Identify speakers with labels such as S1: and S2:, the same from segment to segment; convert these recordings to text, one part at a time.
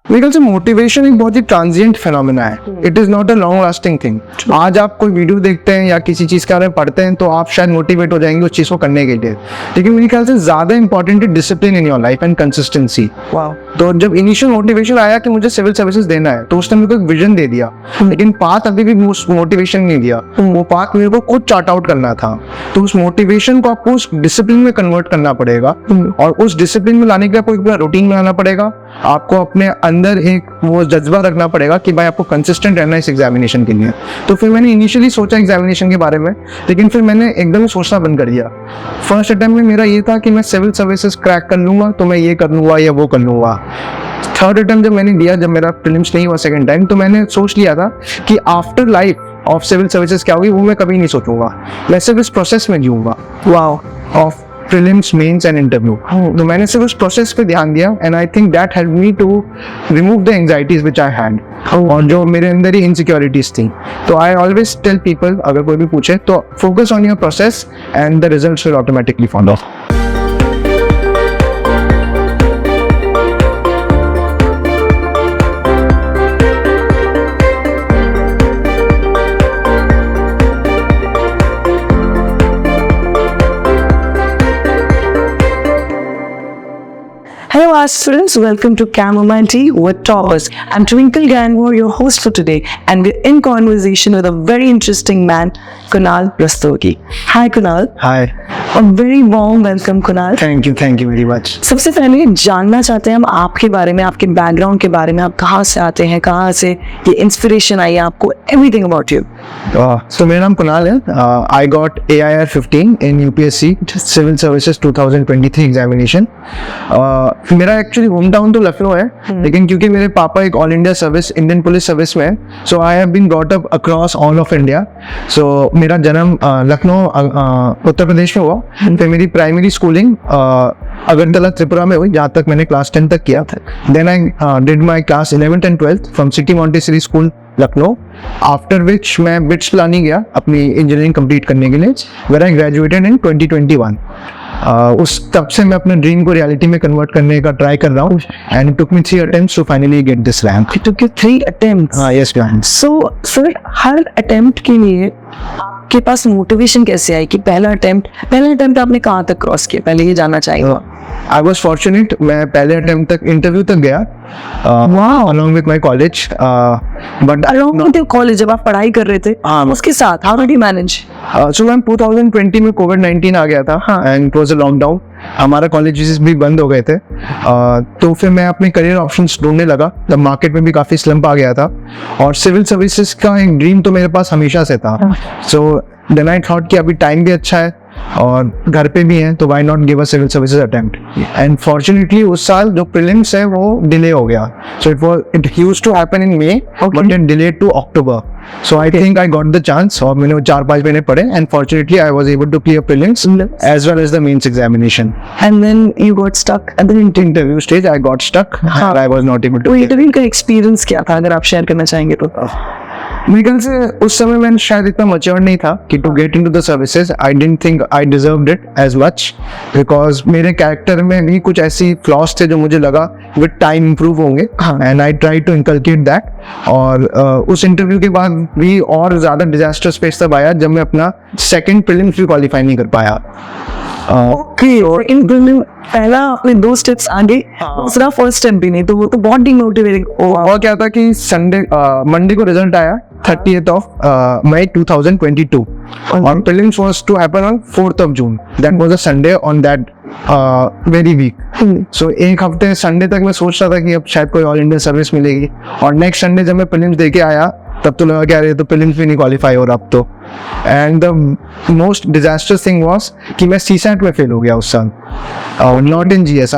S1: मेरे ख्याल से मोटिवेशन एक बहुत ही ट्रांजिएंट फिनोमेना है, it is not a long lasting thing. आज आप कोई वीडियो देखते हैं या किसी चीज के बारे में पढ़ते हैं तो आप शायद मोटिवेट हो जाएंगे उस चीज को करने के लिए, लेकिन मेरे ख्याल से ज्यादा इंपॉर्टेंट है discipline in your life and consistency. तो जब इनिशियल मोटिवेशन आया कि मुझे सिविल सर्विसेज देना है तो उसने मेरे को एक विजन दे दिया, लेकिन पाथ अभी भी मोटिवेशन नहीं दिया, वो पाथ मेरे को खुद चार्ट आउट करना था। तो उस मोटिवेशन को आपको उस डिसिप्लिन में कन्वर्ट करना पड़ेगा और उस डिसिप्लिन में लाने के लिए आपको एक पूरा रूटीन बनाना पड़ेगा। आपको अपने अंदर एक वो जज्बा रखना पड़ेगा कि भाई आपको कंसिस्टेंट रहना है इस एग्जामिनेशन के लिए। तो फिर मैंने इनिशियली सोचा एग्जामिनेशन के बारे में, लेकिन फिर मैंने एकदम सोचना बंद कर दिया। फर्स्ट अटेम्प्ट में मेरा ये था कि मैं सिविल सर्विसेज क्रैक कर लूंगा तो मैं ये कर लूंगा या वो कर लूंगा। थर्ड अटेम्प्ट जब मैंने दिया, जब मेरा प्रीलिम्स नहीं हुआ सेकंड टाइम, तो मैंने सोच लिया था कि after life of civil services क्या होगी वो मैं कभी नहीं सोचूंगा, मैं सिर्फ इस प्रोसेस में जीऊंगा of prelims, mains and interview. तो मैंने सिर्फ उस प्रोसेस पे ध्यान दिया and I think that help me to remove the anxieties which I had, और जो मेरे अंदर ही इनसिक्योरिटीज थी। तो आई ऑलवेज टेल पीपल, अगर कोई भी पूछे तो focus on your process and the results will automatically follow.
S2: Hello aspirants, welcome to Chamomile Tea with Toppers. I'm Twinkle Ganwar, your host for today, and we're in conversation with a very interesting man, Kunal Rastogi. Hi Kunal.
S1: Hi.
S2: A very warm welcome Kunal.
S1: Thank you very much.
S2: सबसे पहले जानना चाहते हैं हम आपके बारे में, आपके बैकग्राउंड के बारे में, आप कहाँ से आते हैं, कहाँ से ये इंस्पिरेशन आई आपको, everything about you.
S1: So मेरा नाम कुणाल है। I got AIR 15 in UPSC Civil Services 2023 examination. मेरा एक्चुअली होम टाउन तो लखनऊ है, लेकिन क्योंकि मेरे पापा एक all India service, Indian police service में है, so I have been brought up across all of India. So मेरा जन्म लखनऊ उत्तर प्रदेश में हुआ, फिर मेरी प्राइमरी स्कूलिंग अगरतला त्रिपुरा में हुई, जहाँ तक मैंने क्लास 10 तक किया था। Then I did my class 11th and 12th from city Montessori school Lucknow, after which मैं बिट्स प्लानी गया अपनी इंजीनियरिंग कंप्लीट करने के लिए, वेयर आई ग्रेजुएटेड इन 2021। उस तब से मैं अपने ड्रीम को रियलिटी में कन्वर्ट करने का ट्राई कर रहा हूँ, and it took me 3 attempts to finally get this rank.
S2: It took you 3 attempts.
S1: Yes, ma'am.
S2: So sir, her attempt के लिए आपके पास मोटिवेशन कैसे आई कि पहला अटेम्प्ट आपने कहाँ तक क्रॉस किया, पहले ये जानना चाहिए।
S1: I was fortunate, मैं पहले अटेम्प्ट तक इंटरव्यू तक गया, along with my college, but
S2: along with your college जब आप पढ़ाई कर रहे थे, उसके साथ how did you manage?
S1: So ma'am 2020 में COVID-19 आ गया था, and it was a lockdown, हमारा कॉलेजेस भी बंद हो गए थे। तो फिर मैं अपने करियर ऑप्शंस ढूंढने लगा, जब मार्केट में भी काफ़ी स्लम्प आ गया था, और सिविल सर्विसेज का एक ड्रीम तो मेरे पास हमेशा से था। सो देन आई थॉट कि अभी टाइम भी अच्छा है और घर पे भी हैं, तो why not give a civil services attempt. And fortunately उस साल जो प्रीलिम्स है वो डिले हो गया, so it used to happen in May but it delayed to October. So I think I got the chance, और मैंने 4-5 महीने पढ़े, and fortunately I was able to clear prelims as well as the mains examination.
S2: And then you got stuck at the
S1: interview stage, I got stuck, I was not able to.
S2: Interview का experience क्या था, अगर आप share करना चाहेंगे तो?
S1: मेरे ख्याल से उस समय मैं शायद इतना मैच्योर नहीं था कि to get into the services. I didn't think I deserved it as much, because मेरे कैरेक्टर में भी कुछ ऐसी फ्लॉज थे जो मुझे लगा विद टाइम इंप्रूव होंगे, and I try to inculcate that. और उस इंटरव्यू के बाद भी और ज़्यादा डिजास्टर स्पेस तब आया जब मैं अपना सेकेंड प्रीलिम्स भी क्वालिफाई नहीं कर पाया।
S2: इन प्रीलिम पहला आपने 2 स्टेप्स आगे, दूसरा फर्स्ट स्टेप भी नहीं, तो वो तो बहुत डिमोटिवेटिंग।
S1: और क्या था कि मंडे को रिजल्ट आया 30th of May 2022, और prelims was to happen on 4th of June. That was a Sunday on that very week. So एक हफ्ते संडे तक मैं सोच रहा था कि अब शायद कोई ऑल इंडिया सर्विस मिलेगी, और नेक्स्ट संडे जब मैं प्रीलिम्स देके आया तब तो लगा क्या रहे, तो प्रीलिम्स भी नहीं क्वालिफाई हो रहा अब तो। And the most disasters thing was कि मैं CSAT में फेल हो गया उस साल, नॉट इन GS।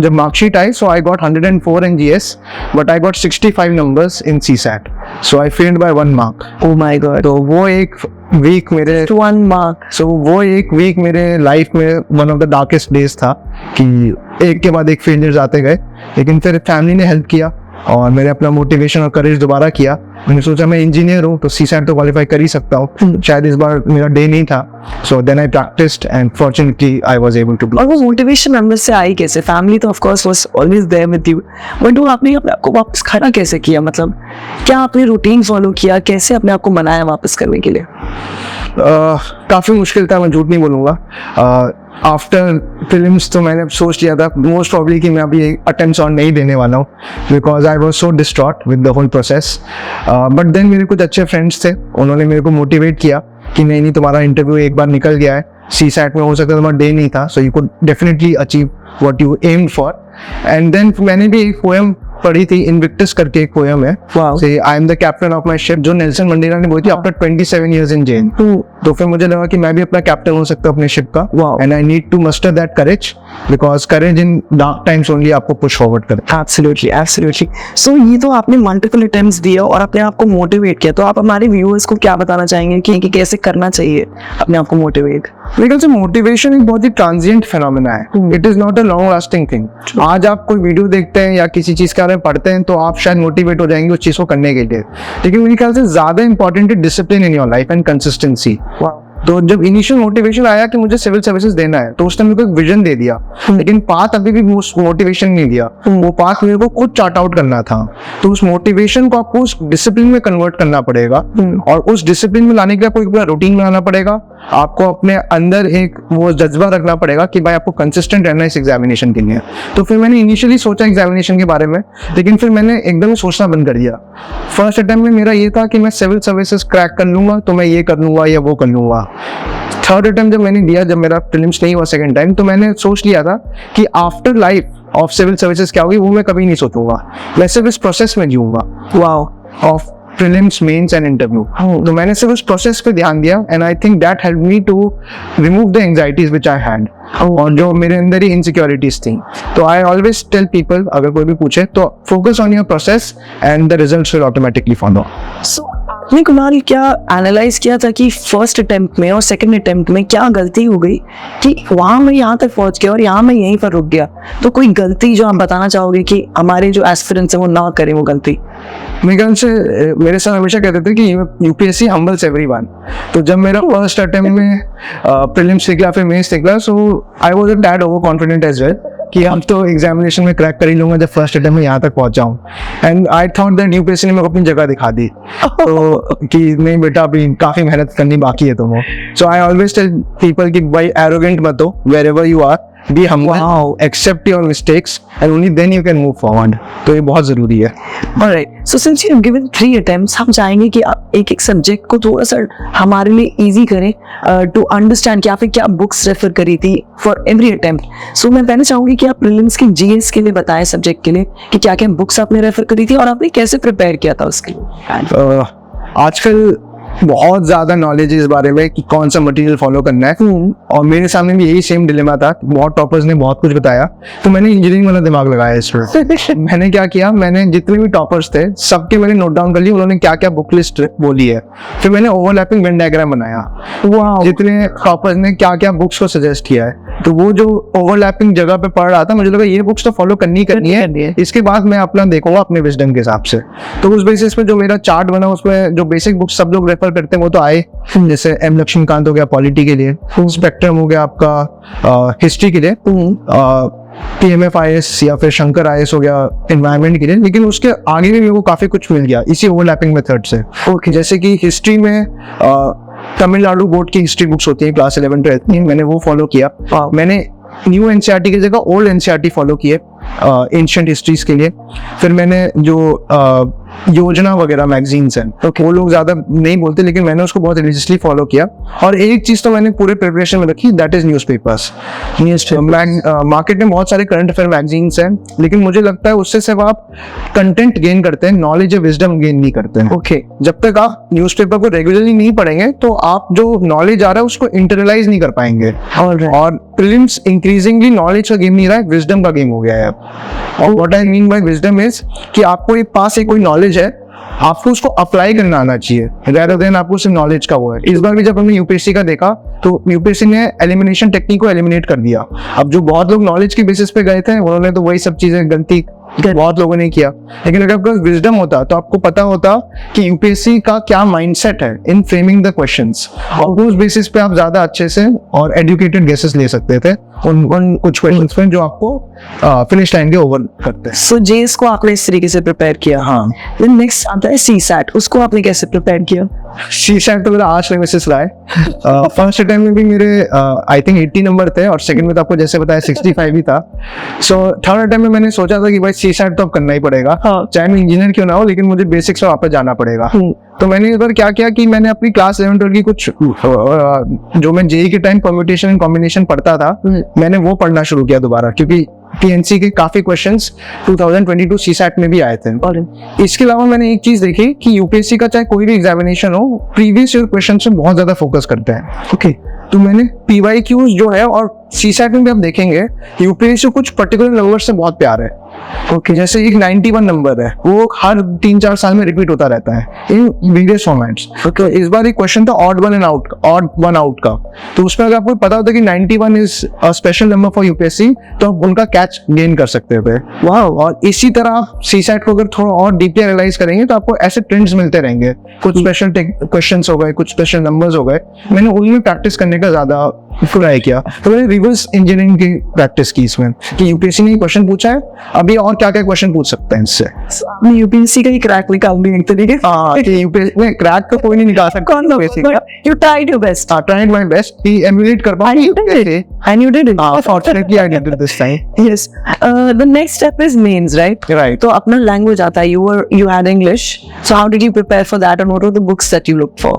S1: जब marksheet I, so I got 104 in GS, but I got 65 numbers in CSAT, so I failed by 1 mark.
S2: Oh my God.
S1: तो वो एक वीक मेरे
S2: 1 mark,
S1: सो वो एक वीक मेरे लाइफ में one of the darkest days था, कि एक के बाद एक फेलियर्स आते गए, लेकिन फिर फैमिली ने हेल्प किया, और मैंने अपना मोटिवेशन और करेज दोबारा किया। मैंने सोचा मैं इंजीनियर हूँ तो CSAT तो क्वालिफाई कर ही सकता हूँ, शायद इस बार मेरा डे नहीं था। So then I practised and fortunately I was able to.
S2: और वो मोटिवेशन अंदर से आई कैसे? फैमिली तो of course was always there with you, but वो आपने अपने आप को वापस खड़ा कैसे किया? मतलब क्या आपने रूटीन फॉलो किया? कैसे अपने आप को मनाया वापस करने के लिए?
S1: काफ़ी मुश्किल था, मैं झूठ नहीं बोलूँगा। आफ्टर प्रीलिम्स तो मैंने सोच लिया था मोस्ट प्रॉब्ली कि मैं अभी अटेम्प्ट्स और नहीं देने वाला हूँ, because I was so distraught with the whole process. But then मेरे कुछ अच्छे फ्रेंड्स थे, उन्होंने मेरे को मोटिवेट किया कि नहीं तुम्हारा इंटरव्यू एक बार निकल गया है, CSAT में हो सकता है तुम्हारा डे नहीं था, so you could definitely achieve what you aimed for. And then मैंने भी एक पोएम पढ़ी थी, इनविक्टस करके एक पोएम है, से I am the captain of my ship, जो नेल्सन मंडेला ने बोली थी आफ्टर 27 years in jail। तो फिर मुझे लगा कि मैं भी अपना कैप्टन हो सकता हूँ अपने शिप का, and I need to muster that courage, because courage in dark times only आपको पुश फॉरवर्ड करे।
S2: Absolutely absolutely. सो ये तो आपने मल्टीपल अटेम्प्ट्स दिए और अपने आप को मोटिवेट किया, तो आप हमारे व्यूअर्स को क्या बताना चाहेंगे कि कैसे करना चाहिए अपने आप को मोटिवेट?
S1: मेरे ख्याल से मोटिवेशन एक बहुत ही ट्रांजिएंट फिनोमेना है, it is not a long lasting thing. आज आप कोई वीडियो देखते हैं या किसी चीज के बारे में पढ़ते हैं तो आप शायद मोटिवेट हो जाएंगे उस चीज को करने के लिए, लेकिन मेरे ख्याल से ज्यादा इंपॉर्टेंट है discipline in your life and consistency. तो जब इनिशियल मोटिवेशन आया कि मुझे सिविल सर्विसेज देना है, तो उसने मेरे को एक विजन दे दिया, लेकिन पाथ अभी भी मोटिवेशन नहीं दिया, वो पाथ मेरे को खुद चार्ट आउट करना था। तो उस मोटिवेशन को आपको उस डिसिप्लिन में कन्वर्ट करना पड़ेगा, और उस डिसिप्लिन में लाने के लिए आपको एक पूरा रूटीन बनाना पड़ेगा, आपको अपने अंदर एक वो जज्बा रखना पड़ेगा कि भाई आपको कंसिस्टेंट रहना है इस एग्जामिनेशन के लिए। तो फिर मैंने इनिशियली सोचा एग्जामिनेशन के बारे में, लेकिन फिर मैंने एकदम सोचना बंद कर दिया। फर्स्ट अटेम्प्ट में मेरा ये था कि मैं सिविल सर्विसेज क्रैक कर लूंगा तो मैं ये कर लूंगा या वो कर लूंगा। थर्ड अटेम्प्ट जब मैंने दिया, जब मेरा प्रीलिम्स नहीं हुआ सेकंड टाइम, तो मैंने सोच लिया था कि after life of civil services क्या होगी वो मैं कभी नहीं सोचूंगा, मैं सिर्फ इस प्रोसेस में जीऊंगा। Wow, of prelims, mains and interview. तो मैंने सिर्फ उस प्रोसेस पे ध्यान दिया, and I think that help me to remove the anxieties which I had, और जो मेरे अंदर ही इनसिक्योरिटीज थी। तो आई ऑलवेज टेल पीपल, अगर कोई भी पूछे तो focus on your process and the results will automatically follow.
S2: So आपने कुणाल क्या एनालाइज किया था कि फर्स्ट अटेम्प्ट में और सेकंड अटेम्प्ट में क्या गलती हो गई कि वहां मैं यहाँ तक पहुंच गया और यहाँ मैं यहीं पर रुक गया? तो कोई गलती जो आप बताना चाहोगे कि हमारे जो एस्पिरेंट्स हैं वो ना करें वो गलती?
S1: मेरे ख्याल से मेरे साथ हमेशा कहते थे कि UPSC humbles everyone। तो जब मेरा फर्स्ट अटेम्प्ट में प्रीलिम्स निकला फिर मेंस निकला, so I was a tad overconfident as well कि हम तो एग्जामिनेशन में क्रैक कर ही लूंगा जब फर्स्ट अटेम्प्ट में यहाँ तक पहुंचा हूँ। And I thought that UPSC ने मेरे को अपनी जगह दिखा दी, तो कि नहीं बेटा अभी काफी मेहनत करनी बाकी है तुम्हें। सो आई ऑलवेज टेल पीपल कि भाई एरोगेंट मत हो, wherever you are be humble, accept your mistakes and only then you can move forward। तो ये बहुत जरूरी है।
S2: Alright, so since you have given 3 attempts, हम चाहेंगे कि आप एक एक सब्जेक्ट को थोड़ा सा हमारे लिए इजी करें टू अंडरस्टैंड कि आपने क्या बुक्स रेफर करी थी फॉर एवरी अटेम्प्ट। सो मैं कहना चाहूंगी कि आप प्रीलिम्स की GS के लिए बताएं सब्जेक्ट के लिए कि क्या क्या बुक्स आपने रेफर करी थी और आपने कैसे प्रिपेयर किया था उसके लिए।
S1: आजकल बहुत ज्यादा नॉलेज है इस बारे में कि कौन सा मटेरियल फॉलो करना है, और मेरे सामने भी यही सेम डिलेमा था। बहुत टॉपर्स ने बहुत कुछ बताया, तो मैंने इंजीनियरिंग वाला दिमाग लगाया इस पर। मैंने क्या किया, मैंने जितने भी टॉपर्स थे सबके मैंने नोट डाउन कर लिया, उन्होंने क्या क्या बुक लिस्ट बोली है। फिर मैंने ओवरलैपिंग वेन डायग्राम बनाया, जितने टॉपर्स ने क्या क्या बुक्स को सजेस्ट किया है। तो वो जो ओवरलैपिंग जगह पे पढ़ रहा था, मुझे लगा ये बुक्स तो फॉलो करनी है, इसके बाद मैं अपना देखूंगा अपने विजडम के हिसाब से। तो उस बेसिस पे जो मेरा चार्ट बना, उसमें जो बेसिक बुक्स सब लोग रेफर करते हैं वो तो आए, जैसे एम लक्ष्मीकांत हो गया पॉलिटी के लिए, स्पेक्ट्रम हो गया आपका हिस्ट्री के लिए, PMFIS या फिर शंकर IS हो गया एनवायरनमेंट के लिए। लेकिन उसके आगे भी मेरे को काफी कुछ मिल गया इसी ओवरलैपिंग मेथड से। जैसे कि हिस्ट्री में तमिलनाडु बोर्ड की हिस्ट्री बुक्स होती है क्लास 11-12 में, मैंने वो फॉलो किया। मैंने न्यू NCERT की जगह ओल्ड NCERT फॉलो किए एंशिएंट हिस्ट्रीज के लिए। फिर मैंने जो योजना वगैरह मैगजीन्स हैं, वो लोग ज्यादा नहीं बोलते, लेकिन मैंने उसको बहुत रिलीजियसली फॉलो किया। और एक चीज तो मैंने पूरे प्रिपरेशन में रखी, दैट इज न्यूज़पेपर्स। मार्केट में बहुत सारे करंट अफेयर मैगजीन्स हैं, लेकिन मुझे लगता है उससे सिर्फ आप कंटेंट गेन करते हैं, नॉलेज या विजडम गेन नहीं करते हैं। जब तक आप न्यूज़पेपर को रेगुलरली नहीं पढ़ेंगे तो आप जो नॉलेज आ रहा है उसको इंटरनलाइज नहीं कर पाएंगे। और प्रीलिम्स इंक्रीजिंगली नॉलेज का गेम नहीं रहा है, विजडम का गेम हो गया है। और what I mean by wisdom is कि आपको एक पास एक कोई नॉलेज है, आपको उसको अप्लाई करना आना चाहिए, rather than आपको सिर्फ नॉलेज का वो है। इस बार भी जब हमने UPSC का देखा तो UPSC ने एलिमिनेशन टेक्निक को एलिमिनेट कर दिया। अब जो बहुत लोग नॉलेज के बेसिस पे गए थे, उन्होंने तो वही सब चीजें गलती बहुत लोगों ने किया, लेकिन अगर आपके पास विजडम होता तो आपको पता होता कि यूपीएससी का क्या माइंडसेट है इन फ्रेमिंग द क्वेश्चंस, और उस बेसिस पे आप ज्यादा अच्छे से और एजुकेटेड गेसेस ले सकते थे उन कुछ क्वेश्चंस में जो आपको फिनिश लाइन के ओवर करते हैं।
S2: सो जेएस को आपने इस तरीके से प्रिपेयर किया।
S1: हाँ।
S2: देन नेक्स्ट आता है सीसैट, उसको आपने कैसे प्रिपेयर किया?
S1: सीसैट तो मेरा आज नेमेसिस रहा है। फर्स्ट अटेम्प्ट में भी मेरे आई थिंक 80 नंबर थे और सेकंड में तो आपको जैसे बताया 65 ही था। सो थर्ड अटेम्प्ट में मैंने सोचा था कि भाई सीसैट तो अब करना ही पड़ेगा, चाहे मैं इंजीनियर क्यों ना हो, लेकिन मुझे बेसिक्स में वापस जाना पड़ेगा। तो मैंने इस बार क्या किया कि मैंने अपनी क्लास 11-12 की कुछ जो मैं जेई के टाइम परम्यूटेशन एंड कॉम्बिनेशन पढ़ता था, मैंने वो पढ़ना शुरू किया दोबारा, क्योंकि टीएनसी के काफी क्वेश्चंस 2022 सीसैट में भी आए थे। इसके अलावा मैंने एक चीज देखी कि यूपीएससी का चाहे कोई भी एग्जामिनेशन हो, प्रीवियस ईयर क्वेश्चन से बहुत ज्यादा फोकस करते हैं। ओके, तो मैंने पीवाईक्यूज जो है, और सीसैट में भी आप देखेंगे यूपीएससी कुछ पर्टिकुलर नंबर से बहुत प्यार है। ओके, जैसे एक 91 नंबर है, वो हर 3-4 साल में रिपीट होता रहता है इन वेरियस फॉर्मेट्स। ओके, इस बार एक क्वेश्चन था ऑड वन आउट का, तो उसमें अगर आपको पता होता कि 91 is a special number for UPSC, तो आप उनका कैच गेन कर सकते थे। वाह। और इसी तरह आप सीसैट को अगर थोड़ा और डीपली एनालाइज करेंगे तो आपको ऐसे ट्रेंड्स मिलते रहेंगे, कुछ स्पेशल क्वेश्चंस हो गए, कुछ स्पेशल नंबर्स हो गए। मैंने उनमें प्रैक्टिस करने का ज्यादा ट्राई किया, तो मैंने रिवर्स इंजीनियरिंग की प्रैक्टिस की इसमें कि यूपीएससी ने क्वेश्चन पूछा है, अभी और क्या क्या क्वेश्चन पूछ सकते हैं इससे।
S2: आपने यूपीएससी का ही क्रैक निकाल दिया एक तरीके से।
S1: हाँ, कि यूपीएससी में क्रैक तो कोई नहीं निकाल सकता,
S2: you tried your best.
S1: I tried my best कि emulate कर पाऊँ।
S2: And you did it. And you did it.
S1: Fortunately I did it this time.
S2: Yes. The next step is mains, right?
S1: Right.
S2: तो अपना language आता है, you had English. So how did you prepare for that, and what were the books that you looked for?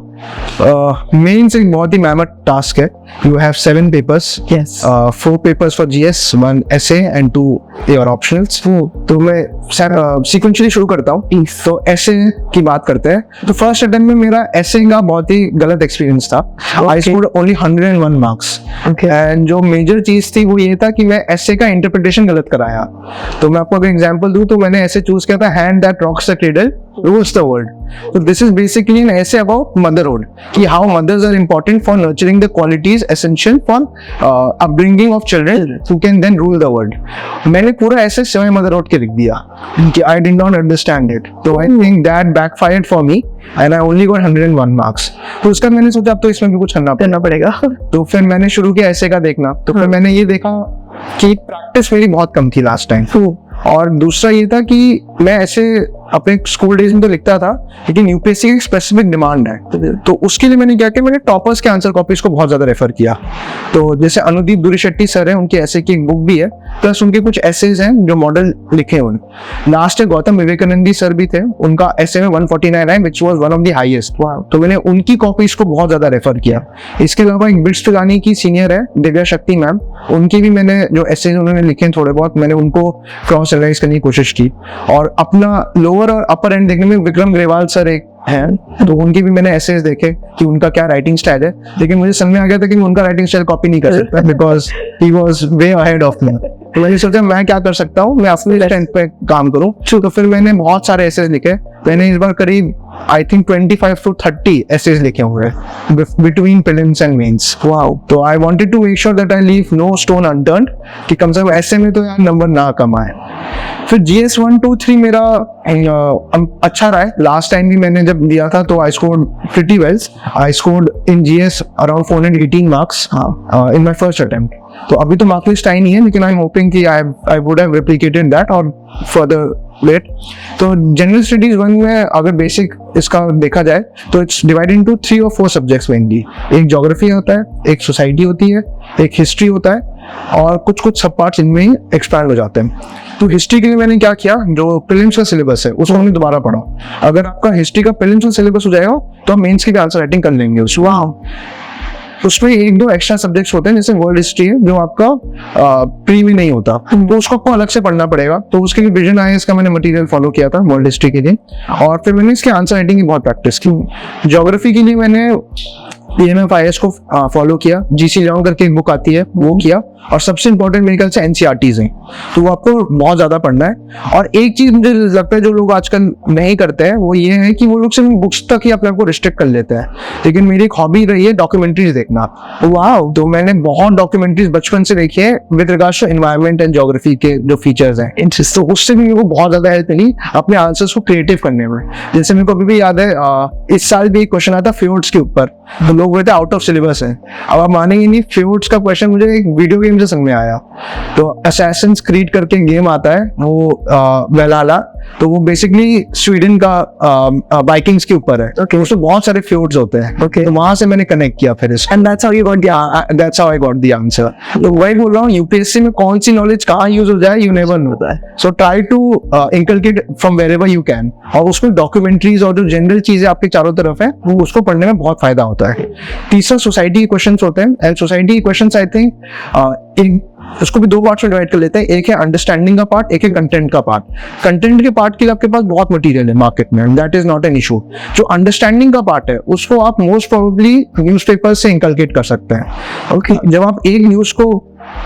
S1: Mains एक बहुत ही मेहनत task है। You have 7 papers.
S2: Yes.
S1: 4 papers for GS, 1 essay and 2 your optionals. तो मैं sequentially शुरू करता हूँ। तो essay की बात करते हैं। तो फर्स्ट अटेम्प्ट में मेरा essay का बहुत ही गलत एक्सपीरियंस था। I scored only 101 marks. Okay. And जो मेजर चीज थी वो ये था कि मैं essay का इंटरप्रिटेशन गलत कराया। तो मैं आपको अगर एग्जांपल दूं तो मैंने essay चूज किया था hand that rocks the cradle rules the world. So this is basically an essay about motherhood, कि how mothers are important for nurturing the qualities essential for upbringing of children who can then rule the world. मैंने पूरा essay सिवाय motherhood के लिख दिया कि I did not understand it. So I think that backfired for me and I only got 101 marks. तो उसका मैंने सोचा अब तो इसमें भी कुछ करना पड़ेगा। तो फिर मैंने शुरू किया essay का देखना। तो फिर मैंने ये देखा कि प्रैक्टिस मेरी बहुत कम थी लास्ट टाइम, और दूसरा ये था कि मैं ऐसे अपने स्कूल डेज में तो लिखता था, लेकिन यूपीएससी की स्पेसिफिक डिमांड है, तो उसके लिए मैंने क्या किया, मैंने टॉपर्स के आंसर कॉपीज को बहुत ज्यादा रेफर किया। तो जैसे अनुदीप दुरीशेट्टी सर है, उनके ऐसे की एक बुक भी है, प्लस उनके कुछ एसेज हैं जो मॉडल लिखे हुए। लास्ट है गौतम विवेकानंदी सर भी थे, उनका एसे में 149 है which was one of the highest. तो मैंने उनकी कॉपीज को बहुत ज्यादा रेफर किया। इसके अलावा एक बिट्स पिलानी की सीनियर है दिव्या शक्ति मैम, उनकी भी मैंने जो एसेज उन्होंने लिखे थोड़े बहुत, मैंने उनको क्रॉस एनालाइज करने की कोशिश की। और अपना लोअर और अपर एंड देखने में विक्रम ग्रेवाल सर एक हैं, तो उनकी भी मैंने एसेज देखे कि उनका क्या राइटिंग स्टाइल है, लेकिन मुझे समझ में आ गया था कि मैं उनका राइटिंग स्टाइल कॉपी नहीं कर सकता because he was way ahead of me. तो मैंने सोचा मैं क्या कर सकता हूँ, मैं अपने स्ट्रेंथ पे काम करूँ। तो फिर मैंने बहुत सारे एसेज लिखे। मैंने इस बार करीब आई थिंक 25 to 30 एसेज लिखे हुए हैं between prelims and mains. Wow. तो I wanted to make sure that I leave no stone unturned, कि कम से कम ऐसे में तो यार नंबर ना कम आए। फिर GS 1, 2, 3 मेरा अच्छा रहा है। लास्ट टाइम भी मैंने जब दिया था तो I scored pretty well. I scored in GS around 418 marks in my first attempt. तो अभी तो मार्क लिस्ट आई नहीं है, लेकिन आई एम होपिंग कि I would have replicated that और फर्दर लेट। तो जनरल स्टडीज 1 में अगर बेसिक इसका देखा जाए तो it's divided into 3 or 4 subjects mainly. एक ज्योग्राफी होता है, एक सोसाइटी होती है, एक हिस्ट्री होता है, और कुछ सब पार्ट्स इनमें ही एक्सपैंड हो जाते हैं। तो हिस्ट्री के लिए मैंने क्या किया, जो प्रीलिम्स का सिलेबस है उसको हमने दोबारा पढ़ा। अगर आपका हिस्ट्री का प्रीलिम्स का सिलेबस हो जाएगा तो आप मेंस की भी आंसर राइटिंग कर लेंगे उसमें 1-2 एक्स्ट्रा सब्जेक्ट्स होते हैं, जैसे वर्ल्ड हिस्ट्री है जो आपका प्री में नहीं होता, तो उसको आपको अलग से पढ़ना पड़ेगा। तो उसके लिए विजन IAS का मैंने मटेरियल फॉलो किया था वर्ल्ड हिस्ट्री के लिए, और फिर मैंने इसके आंसर राइटिंग की बहुत प्रैक्टिस की। ज्योग्राफी के लिए मैंने PMFIS को फॉलो किया, GC लॉन्ग करके एक बुक आती है वो किया, और सबसे इंपॉर्टेंट मेरे ख्याल से NCERTs हैं, तो वो आपको बहुत ज्यादा पढ़ना है। और एक चीज मुझे लगता है जो लोग आजकल नहीं करते हैं वो ये है कि वो लोग सिर्फ बुक्स तक ही अपने आप को रिस्ट्रिक्ट कर लेते हैं, लेकिन मेरी एक हॉबी रही है डॉक्यूमेंट्रीज देखना। वाह, तो मैंने बहुत डॉक्यूमेंट्रीज बचपन से देखी है with regards to environment and geography के जो फीचर्स हैं, तो उससे भी मेरे को बहुत ज्यादा हेल्प मिली अपने आंसर्स को क्रिएटिव करने में। जैसे मेरे को अभी भी याद है, इस साल भी एक क्वेश्चन आया था फ्यूड्स के ऊपर, तो लोग बोलते आउट ऑफ सिलेबस है। अब आप मानेंगे नहीं, फ्यूड्स का क्वेश्चन मुझे एक वीडियो गेम से समझ में आया। तो असैसिन्स क्रीड करके गेम आता है, वो वेलाला, तो वो बेसिकली स्वीडन का बाइकिंग्स के ऊपर है, तो उसमें बहुत सारे फ्यूड्स होते हैं। तो वहां से मैंने कनेक्ट किया फिर इसको, and that's how I got the answer। तो वही बोल रहा हूँ, यूपीएससी में कौन सी नॉलेज कहाँ यूज हो जाए, you never know. So try to inculcate from wherever you can, और उसमें डॉक्यूमेंट्रीज और जो जनरल चीजें आपके चारों तरफ है वो उसको पढ़ने में बहुत फायदा होता है। तीसरा सोसाइटी के क्वेश्चंस होते हैं, एंड सोसाइटी के क्वेश्चंस आई थिंक उसको भी दो पार्ट्स में डिवाइड कर लेते हैं, एक है अंडरस्टैंडिंग का पार्ट, एक है कंटेंट का पार्ट। कंटेंट के पार्ट के लिए आपके पास बहुत मटेरियल है मार्केट में, that is not an issue. जो अंडरस्टैंडिंग का पार्ट है उसको आप मोस्ट प्रोबेबली न्यूज़पेपर से इंकलकेट कर सकते हैं। ओके, जब आप एक न्यूज को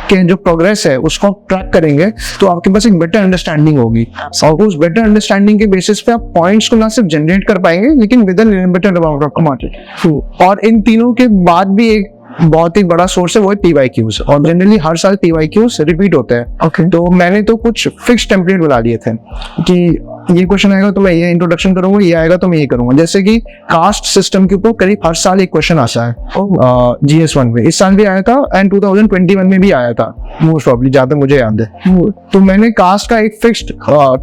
S1: के जो प्रोग्रेस है उसको आप ट्रैक करेंगे तो आपके पास एक बेटर अंडरस्टैंडिंग होगी, और उस बेटर अंडरस्टैंडिंग के बेसिस पे आप पॉइंट्स को ना सिर्फ जनरेट कर पाएंगे लेकिन with a better amount of market. और इन तीनों के बाद भी एक बहुत ही बड़ा सोर्स है वो है PYQs, और जनरली हर साल PYQs रिपीट होते हैं। Okay. तो मैंने तो कुछ फिक्स टेम्पलेट बना लिए थे कि ये क्वेश्चन आएगा तो मैं ये इंट्रोडक्शन करूंगा, ये आएगा तो मैं ये करूंगा। जैसे कि कास्ट सिस्टम के ऊपर करीब हर साल एक क्वेश्चन आता है GS1 में, इस साल भी आया था एंड 2021 में भी आया था मोस्ट प्रॉब्ली, जहां तक मुझे याद है। तो मैंने कास्ट का एक फिक्स्ड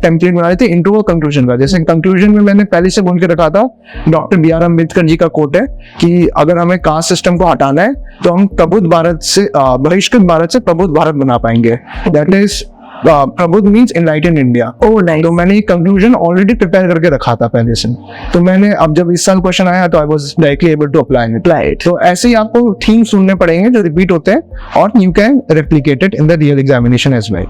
S1: टेम्पलेट बना थे इंट्रो और कंक्लूजन का। जैसे कंक्लूजन में मैंने पहले से बोल के रखा था, डॉक्टर BR अम्बेडकर जी का कोट है कि अगर हमें कास्ट सिस्टम को हटाना है तो हम प्रबुद्ध भारत से बहिष्कृत भारत से प्रबुद्ध भारत बना पाएंगे। दैट इज प्रबुद्ध means enlightened India. Oh nice. तो मैंने एक कंक्लूजन ऑलरेडी प्रिपेयर करके रखा था पहले से, तो मैंने अब जब इस साल क्वेश्चन आया तो I was directly able to apply it. तो ऐसे ही आपको थीम सुनने पड़ेंगे जो रिपीट होते हैं, और you can replicate it in the real examination as well.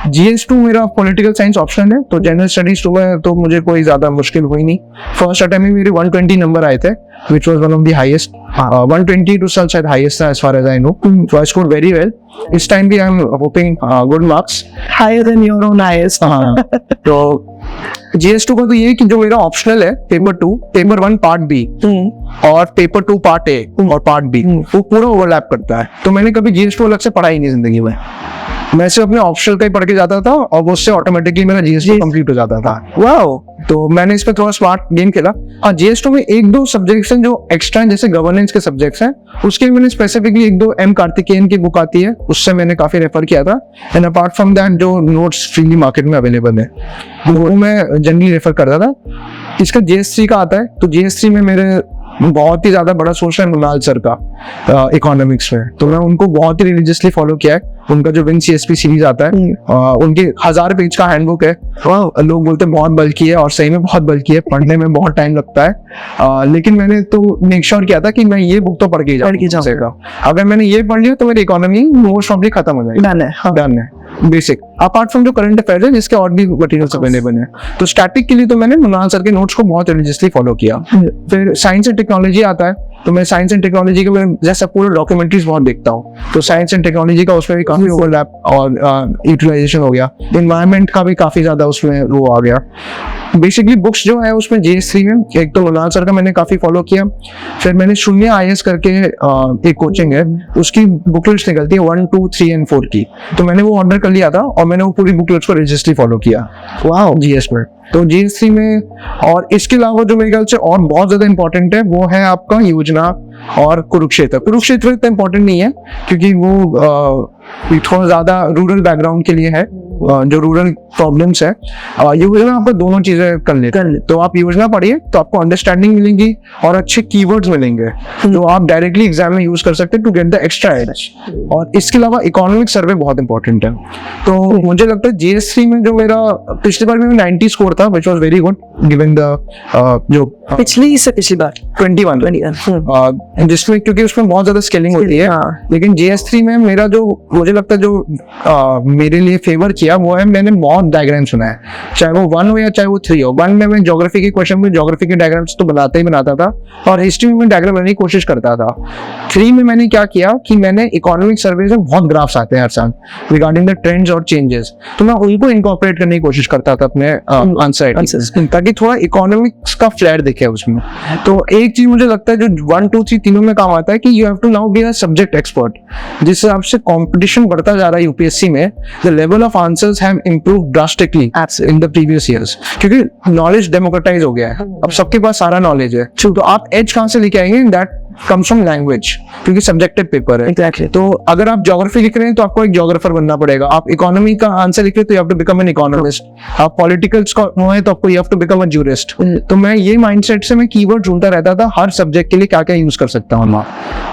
S1: GS2 मेरा पॉलिटिकल साइंस ऑप्शनल है, तो जनरल स्टडीज में तो मुझे कोई ज्यादा मुश्किल हुई नहीं। फर्स्ट अटेम्प्ट में मेरे 120 नंबर आए थे, which was one of the highest. 120 to such at highest as far as I know. So I scored very well. This time भी I'm hoping good marks.
S2: Higher than your own highest.
S1: हाँ, तो GS2 का तो ये कि जो मेरा optional है पेपर 2, पेपर 1 पार्ट B और पेपर 2 पार्ट A और पार्ट B, वो पूरा ओवरलैप करता है। तो मैंने कभी GS2 अलग से पढ़ा ही नहीं जिंदगी में, मैं सिर्फ अपने ऑप्शनल का ही पढ़ के जाता था और वो उससे ऑटोमेटिकली मेरा GS2 कंप्लीट हो जाता था। वाओ, तो मैंने इस पे थोड़ा स्मार्ट गेम खेला। हाँ, GS2 में एक दो सब्जेक्ट्स हैं जो एक्स्ट्रा हैं, जैसे गवर्नेंस के सब्जेक्ट्स हैं, उसके मैंने स्पेसिफिकली एक दो M कार्तिकेयन की बुक आती है उससे मैंने काफी रेफर किया था। एंड अपार्ट फ्रॉम दैट जो नोट्स फ्रीली मार्केट में अवेलेबल है वो मैं जनरली रेफर करता था। इसका GS3 का आता है, तो GS3 में मेरे बहुत ही ज्यादा बड़ा सोर्स है कुणाल सर का इकोनॉमिक्स में, तो मैं उनको बहुत ही रिलीजियसली फॉलो किया है। उनका जो विन CSP सीरीज आता है, उनके 1000 पेज का हैंडबुक है, लोग बोलते हैं बहुत बल्कि है और सही में बहुत बल्कि है, पढ़ने में बहुत टाइम लगता है, लेकिन मैंने तो मेक श्योर किया था कि मैं ये बुक तो पढ़ के जाऊंगा। अगर मैंने ये पढ़ लिया तो मेरी इकोनॉमी मोस्ट प्रॉब्ली खत्म हो जाएगी। डन है बेसिक, अपार्ट फ्रॉम जो करंट अफेयर है जिसके और भी मटेरियल्स अवेलेबल है। तो स्टैटिक के लिए तो मैंने कुणाल सर के नोट्स को बहुत रिलीजियसली फॉलो किया। फिर साइंस एंड टेक्नोलॉजी आता है, तो मैं साइंस एंड टेक्नोलॉजी के मैं जैसा पूरा डॉक्यूमेंट्रीज बहुत देखता हूँ, तो साइंस एंड टेक्नोलॉजी का उसमें भी काफी ओवरलैप और यूटिलाइजेशन हो गया। एनवायरनमेंट का भी काफी ज्यादा उसमें वो आ गया। बेसिकली बुक्स जो है उसमें GS3 में एक तो कुणाल सर का मैंने काफी फॉलो किया। फिर मैंने शून्य IS करके एक कोचिंग है, उसकी बुकलेट्स निकलती है 1, 2, 3 and 4 की, तो मैंने वो ऑर्डर कर लिया था और मैंने वो पूरी बुकलेट्स को रजिस्ट्री फॉलो किया। वाह, GS में तो GS3 में। और इसके अलावा जो मेरे ख्याल से और बहुत ज्यादा इंपॉर्टेंट है वो है आपका योजना और कुरुक्षेत्र। कुरुक्षेत्र इतना इंपॉर्टेंट नहीं है क्योंकि वो थोड़ा ज्यादा रूरल बैकग्राउंड के लिए है, जो रूरल प्रॉब्लम्स है। योजना आपको दोनों चीजें कर लेते हैं, तो आप योजना पढ़िए तो आपको अंडरस्टैंडिंग मिलेंगी और अच्छे कीवर्ड्स मिलेंगे जो आप डायरेक्टली एग्जाम में यूज कर सकते हैं to get the extra edge. और इसके अलावा इकोनॉमिक सर्वे बहुत इंपॉर्टेंट है। तो मुझे लगता है GS3 में जो मेरा पिछली बार में 90 स्कोर था, which was very good, given the जो
S2: पिछली से पिछली बार
S1: 21 जिसमें क्योंकि उसमें बहुत ज्यादा स्केलिंग होती है।
S2: हाँ।
S1: लेकिन GS3 में मेरा जो मुझे लगता है जो मेरे लिए फेवर किया वो है, मैंने बहुत डायग्राम सुना है, चाहे वो 1 हो या चाहे वो 3 हो। 1 में मैं ज्योग्राफी के क्वेश्चन में ज्योग्राफी के डायग्राम्स तो बनाता था और हिस्ट्री में डायग्राम बनाने की कोशिश करता था। 3 में मैंने क्या किया कि मैंने इकोनॉमिक सर्वे में बहुत ग्राफ्स आते हैं हर साल रिगार्डिंग द ट्रेंड्स और चेंजेस, तो मैं उनको इनकॉर्पोरेट करने की कोशिश करता था अपने आंसर, ताकि थोड़ा इकोनॉमिक्स का फ्लैट दिखे उसमें। तो एक चीज मुझे लगता है जो 1, 2, 3 तीनों में काम आता है कि you have to now be a subject expert. जिस हिसाब से कंपटीशन बढ़ता जा रहा है यूपीएससी में, the level of answers have improved drastically in the previous years, क्योंकि नॉलेज डेमोक्रेटाइज हो गया है, अब सबके पास सारा नॉलेज है। तो आप एज कहां से लेके आएंगे? दैट कम्स फ्रॉम लैंग्वेज, क्योंकि सब्जेक्टिव पेपर है।
S2: Exactly.
S1: तो अगर आप ज्योग्राफी लिख रहे हैं तो आपको एक ज्योग्राफर बनना पड़ेगा, आप इकोनॉमी का आंसर लिख रहे हैं तो you have to become an economist, आप पॉलिटिकल्स का है तो आपको you have to become a jurist. तो मैं ये माइंडसेट से मैं कीवर्ड ढूंढता रहता था हर सब्जेक्ट के लिए क्या क्या यूज कर सकता हूँ,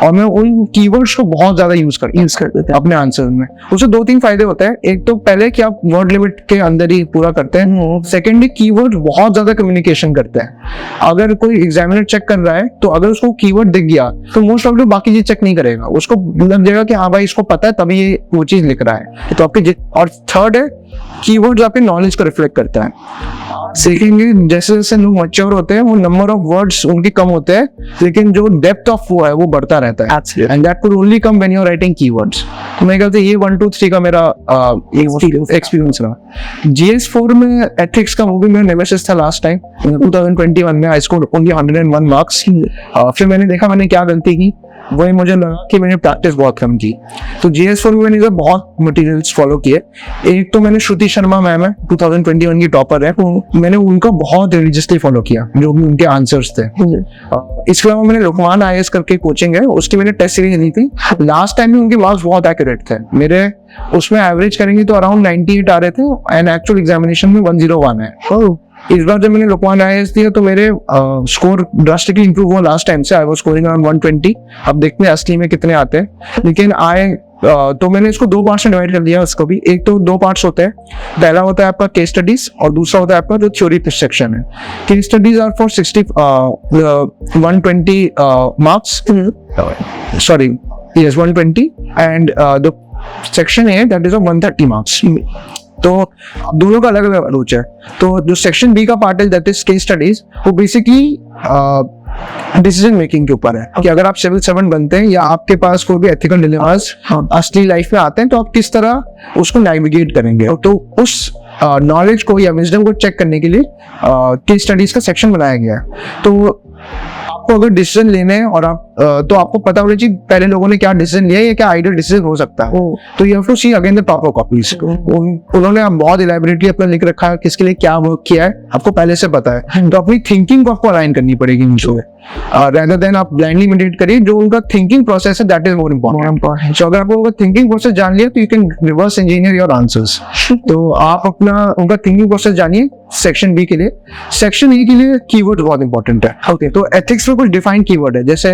S1: और मैं उन कीवर्ड्स को बहुत ज्यादा यूज करते थे अपने आंसर में। उससे 2-3 फायदे होते हैं। एक तो पहले कि आप वर्ड लिमिट के अंदर ही पूरा करते हैं, सेकेंडली कीवर्ड बहुत ज्यादा कम्युनिकेशन करते हैं। अगर कोई एग्जामिनर चेक कर रहा है तो अगर उसको कीवर्ड दिख गया तो मोस्ट ऑफ बाकी चीज चेक नहीं करेगा, उसको लग जाएगा कि हाँ भाई इसको पता है तभी ये वो चीज लिख रहा है। तो आपके और थर्ड है कीवर्ड्स आपके नॉलेज को रिफ्लेक्ट करता है। सीखेंगे जैसे जैसे लोग मैच्योर होते हैं वो नंबर ऑफ वर्ड्स उनके कम होते हैं, लेकिन जो डेप्थ ऑफ वो है वो बढ़ता रहता है, and that will only come when you are writing keywords. तो मैं कहता हूं ये 1, 2, 3 का मेरा एक्सपीरियंस रहा। GS4 में एथिक्स का वो भी मेरा नेमेसिस था लास्ट टाइम 2021 में। I scored only 101 marks. फिर मैंने देखा मैंने क्या गलती की, वही मुझे लगा कि मैंने प्रैक्टिस बहुत कम की। तो GS4 में मैंने बहुत मटेरियल्स फॉलो किए। एक तो मैंने श्रुति शर्मा मैम है, 2021 की टॉपर है, मैंने उनका बहुत रिलीजियसली फॉलो किया जो भी उनके आंसर्स थे। इसके अलावा मैंने लोकमान IAS करके कोचिंग है, उसकी मैंने टेस्ट सीरीज ली थी। लास्ट टाइम में उनके मार्क्स बहुत एक्यूरेट थे, मेरे उसमें एवरेज करेंगे तो अराउंड 98 आ रहे थे, एंड एक्चुअल एग्जामिनेशन में 101 है। इस बार जब मैंने लोकमान IAS दिया तो मेरे स्कोर ड्रास्टिकली इंप्रूव हुआ लास्ट टाइम से। I was scoring around 120। अब देखते हैं असली में कितने आते हैं, लेकिन तो मैंने इसको 2 पार्ट्स में डिवाइड कर दिया उसको भी। एक तो 2 पार्ट्स होते हैं, पहला होता है आपका केस स्टडीज और दूसरा होता है आपका जो थ्योरी सेक्शन है। Case studies are for 120 marks, sorry yes 120, and the section है दैट इज ऑफ 130 मार्क्स। तो दोनों का अलग अलग अप्रोच है। तो जो सेक्शन बी का पार्ट है दैट इज केस स्टडीज, वो बेसिकली डिसीजन मेकिंग के ऊपर है कि अगर आप सिविल सर्वेंट बनते हैं या आपके पास कोई भी एथिकल डिलेमास असली लाइफ में आते हैं तो आप किस तरह उसको नेविगेट करेंगे। तो उस नॉलेज को या विजडम को चेक करने के लिए केस स्टडीज का सेक्शन बनाया गया है। तो आपको अगर डिसीजन लेने हैं और आप तो आपको पता होना चाहिए पहले लोगों ने क्या डिसीजन लिया या क्या आइडियल डिसीजन हो सकता है। तो you have to see again the proper copies. उन्होंने बहुत इलैबोरेटली अपना लिख रखा है किसके लिए क्या वर्क किया है, आपको पहले से पता है। तो अपनी थिंकिंग को आपको अलाइन करनी पड़ेगी उनसे, rather than आप ब्लाइंडली इमिटेट करिए। जो उनका थिंकिंग प्रोसेस है दैट इज मोर इम्पोर्टेंट। तो अगर आपको उनका थिंकिंग प्रोसेस जान लिया तो you can reverse engineer your answers. तो आप अपना उनका थिंकिंग प्रोसेस जानिए सेक्शन बी के लिए। सेक्शन ए के लिए कीवर्ड बहुत इंपॉर्टेंट है। ओके, तो एथिक्स में कुछ डिफाइंड कीवर्ड है, जैसे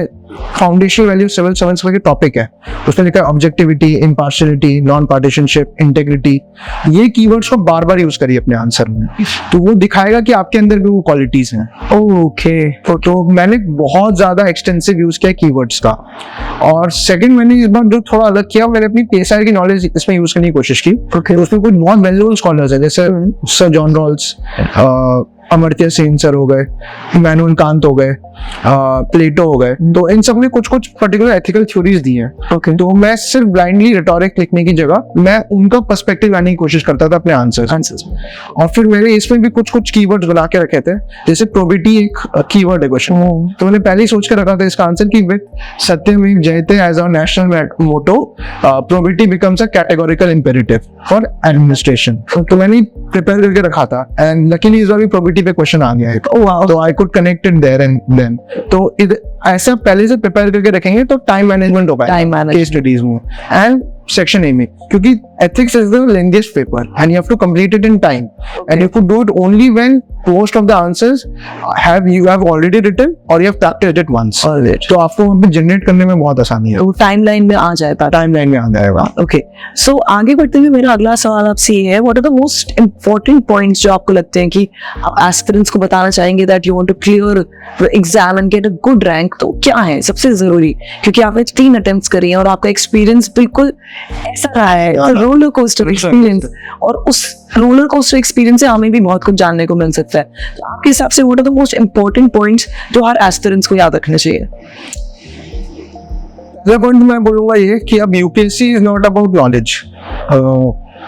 S1: फाउंडेशनल वैल्यू सिविल सर्वेंट्स का टॉपिक है, उसमें लिखा है ऑब्जेक्टिविटी, इम्पार्शियलिटी, नॉन पार्टिशनशिप, इंटेग्रिटी। ये कीवर्ड्स को बार बार यूज करिए अपने आंसर में, तो वो दिखाएगा कि आपके अंदर भी वो क्वालिटीज हैं। ओके, तो मैंने बहुत ज्यादा एक्सटेंसिव यूज किया कीवर्ड्स का। और सेकंड मैंने इस बार जो थोड़ा अलग किया, मैंने अपनी PSIR की नॉलेज इसमें यूज करने की कोशिश की। उसमें कुछ बहुत वेल नोन स्कॉलर्स है, जैसे sir John Rawls, Amartya Sen sir हो गए, इमैनुअल कांत हो गए, प्लेटो हो गए। तो इन सब ने कुछ कुछ पर्टिकुलर एथिकल थ्योरीज दी हैं। ओके, तो मैं सिर्फ ब्लाइंडली रिटोरिक लिखने की जगह मैं उनका पर्सपेक्टिव लाने की कोशिश करता था अपने आंसर्स। और फिर मैंने इसमें भी कुछ कुछ कीवर्ड्स बना के रखे थे, जैसे प्रोबिटी एक कीवर्ड है क्वेश्चन। तो मैंने पहले ही सोच के रखा था इसका आंसर कि with Satyameva Jayate as our national motto, probity becomes a categorical imperative for administration. तो मैंने प्रिपेयर करके रखा था, एंड लकीली इस बार भी प्रोबिटी पे क्वेश्चन आ गया है। तो I could connect it there and then. तो ऐसा पहले से प्रिपेयर करके रखेंगे तो टाइम मैनेजमेंट हो पाएगा केस स्टडीज में एंड सेक्शन ए में, क्योंकि ethics is the lengthiest paper and you have to complete it in time. And you could do it only when most of the answers you have already written or you have practiced it once. तो आपको वहाँ पे generate करने में बहुत आसानी है.
S2: वो टाइमलाइन में आ जाएगा.
S1: टाइमलाइन में आ जाएगा.
S2: ओके, सो आगे बढ़ते हुए मेरा अगला सवाल आपसे ये है, what are the most important points जो आपको लगते हैं कि आप एस्पिरेंट्स को बताना चाहेंगे that you want to clear the exam and get a good rank, तो क्या है सबसे जरूरी? क्योंकि आपने 3 अटेम्प्ट्स करी हैं और आपका एक्सपीरियंस बिल्कुल ऐसा रहा है, रोलर कोस्टर एक्सपीरियंस, और उस रोलर कोस्टर एक्सपीरियंस से हमें भी बहुत कुछ जानने को मिल सकता है. तो आपके हिसाब से what are the most important points जो हर एस्पिरेंट्स को याद रखना चाहिए?
S1: पॉइंट मैं बोलूंगा ये कि अब UPSC is not about knowledge.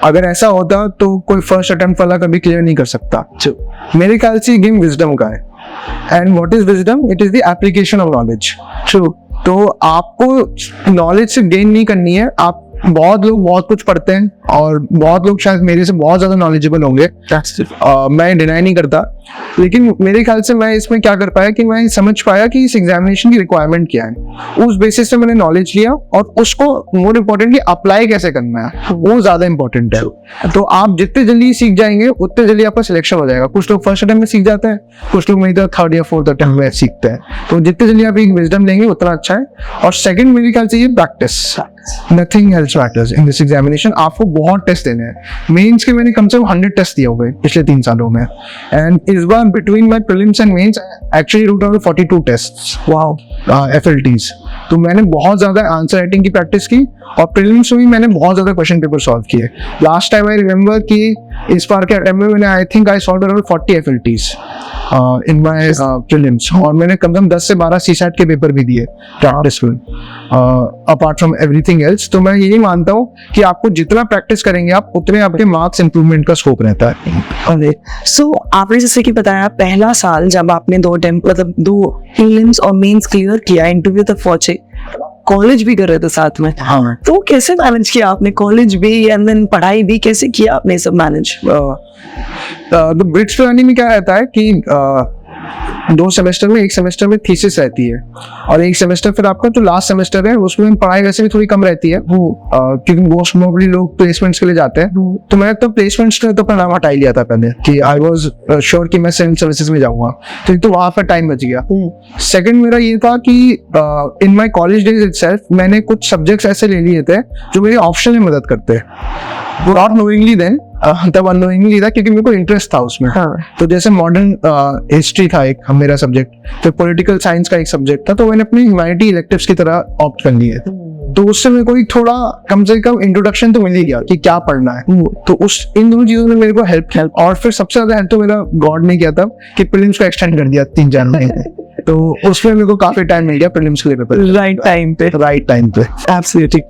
S1: अगर ऐसा होता तो कोई फर्स्ट अटेम्प्ट वाला कभी क्लियर नहीं कर सकता. मेरे ख्याल से गेम विजडम का है. And what is wisdom? It is the application of knowledge. True. तो आपको नॉलेज से गेन नहीं करनी है. आप बहुत लोग बहुत कुछ पढ़ते हैं और बहुत लोग शायद मेरे से बहुत ज्यादा नॉलेजेबल होंगे, मैं डिनाई नहीं करता, लेकिन मेरे ख्याल से मैं इसमें क्या कर पाया कि मैं समझ पाया कि इस एग्जामिनेशन की रिक्वायरमेंट क्या है. उस बेसिस से मैंने नॉलेज लिया और उसको मोर इम्पोर्टेंटली अप्लाई कैसे करना है वो ज्यादा इंपॉर्टेंट है. तो आप जितने जल्दी सीख जाएंगे उतने जल्दी आपका सिलेक्शन हो जाएगा. कुछ लोग फर्स्ट अटेम्प्ट में सीख जाते हैं, कुछ लोग नहीं तो 3rd या 4th अटेम्प्ट में सीखते हैं. तो जितने जल्दी आप एक विजडम लेंगे उतना अच्छा है. और सेकंड मेरे ख्याल से ये practice. Nothing else matters in this examination. आपको बहुत टेस्ट देने हैं. मेंस के मैंने कम से कम 100 टेस्ट दिए हुए पिछले 3 सालों में. एंड इस बार between my prelims and mains actually wrote out 42 tests. Wow. FLTs. तो मैंने बहुत ज्यादा आंसर राइटिंग की प्रैक्टिस की और प्रीलिम्स में भी मैंने बहुत ज्यादा क्वेश्चन पेपर सॉल्व किए. लास्ट टाइम आई रिमेंबर कि इस बार के अटेम्प्ट में मैंने आई think I solve around 40 FLTs in my prelims. और मैंने कम से कम 10 से 12 CSAT के पेपर भी दिए प्रैक्टिस में, अपार्ट फ्रॉम एवरीथिंग एल्स. तो मैं यही मानता हूँ कि आपको जितना प्रैक्टिस करेंगे आप उतने आपके मार्क्स इंप्रूवमेंट का स्कोप रहता है.
S2: सो आपने जैसे कि बताया पहला साल जब आपने 2 अटेम्प्ट मतलब 2 प्रीलिम्स और मेंस क्लियर किया, इंटरव्यू तक पहुंचे, कॉलेज भी कर रहे थे साथ में. हाँ. तो कैसे मैनेज किया आपने कॉलेज भी एंड देन पढ़ाई भी, कैसे किया आपने सब मैनेज?
S1: तो ब्रिज प्लानिंग में क्या रहता है कि 2 सेमेस्टर में, एक सेमेस्टर में थीसिस रहती है और एक सेमेस्टर फिर आपका जो लास्ट सेमेस्टर है उसमें पढ़ाई वैसे भी थोड़ी कम रहती है क्योंकि मोस्ट मोस्टली लोग प्लेसमेंट्स के लिए जाते हैं. तो मैंने तो प्लेसमेंट्स का तो अपना नाम हटा ही लिया था पहले कि आई वाज श्योर कि मैं सिविल सर्विसेज में जाऊंगा. तो वहां पर टाइम बच गया. सेकंड मेरा ये था कि in my college days itself मैंने कुछ सब्जेक्ट्स ऐसे ले लिए थे जो मेरे ऑप्शन में मदद करते हैं. नॉट नोइंगली देन, तब अननोइंगली था क्योंकि मेरे को इंटरेस्ट था उसमें. हाँ. तो जैसे मॉडर्न हिस्ट्री था एक मेरा सब्जेक्ट, फिर पॉलिटिकल साइंस का एक सब्जेक्ट था, तो मैंने अपनी ह्यूमैनिटी इलेक्टिव्स की तरह ऑप्ट कर लिए. तो उससे मेरे को एक थोड़ा कम से कम इंट्रोडक्शन तो मिल ही गया कि क्या पढ़ना है. तो इन दोनों चीजों ने मेरे को हेल्प और फिर सबसे ज्यादा हेल्प तो मेरा गॉड ने किया था कि प्रीलिम्स को एक्सटेंड कर दिया 3 जनवरी तो उसमें मेरे को काफी टाइम मिल गया प्रीलिम्स के लिए पेपर. राइट टाइम पे. एब्सोल्युटली.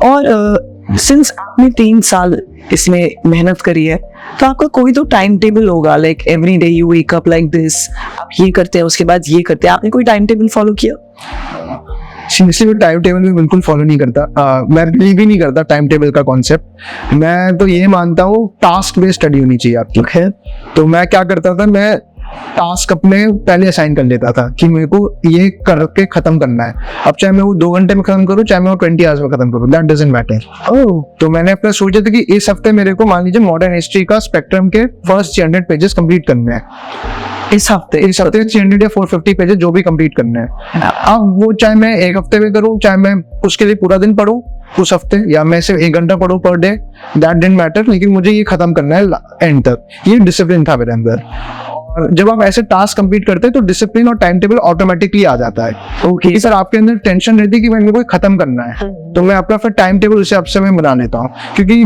S2: और सिंस आपने 3 साल इसमें मेहनत करी है तो आपका कोई तो टाइम टेबल होगा, like every day you wake up like this, आप ये करते हैं उसके बाद ये करते हैं, आपने कोई टाइम टेबल फॉलो किया?
S1: सीरियसली मैं टाइम टेबल में बिल्कुल फॉलो नहीं करता. मैं बिलीव ही नहीं करता टाइम टेबल का कॉन्सेप्ट. मैं तो ये मानता हूँ टास्क बेस्ड स्टडी होनी चाहिए आपकी. तो मैं क्या करता था, मैं टास्क अपने पहले असाइन कर लेता था कि मेरे को ये करके खत्म करना है. अब चाहे मैं वो 2 घंटे में खत्म करूँ, चाहे मैं वो 20 आवर्स में खत्म करूँ, दैट डजंट मैटर. तो मैंने अपना सोचा था कि इस हफ्ते मेरे को मान लीजिए मॉडर्न हिस्ट्री का स्पेक्ट्रम के फर्स्ट 300 पेजेस कंप्लीट करने हैं. इस हफ्ते 300 या 450 पेजेस जो भी कंप्लीट करने हैं. अब वो चाहे मैं 1 हफ्ते में करूँ, चाहे मैं उसके लिए पूरा दिन पढूं उस हफ्ते, या मैं सिर्फ 1 घंटा पढूं per day, that didn't matter. लेकिन मुझे ये खत्म करना है एंड तक. ये डिसिप्लिन था मेरे अंदर. और जब आप ऐसे टास्क कंप्लीट करते हैं तो डिसिप्लिन और टाइम टेबल ऑटोमेटिकली आ जाता है. ओके सर, आपके अंदर टेंशन रहती है कि मैंने कोई खत्म करना है, तो मैं अपना फिर टाइम टेबल उस हिसाब से मैं बना लेता हूँ. क्योंकि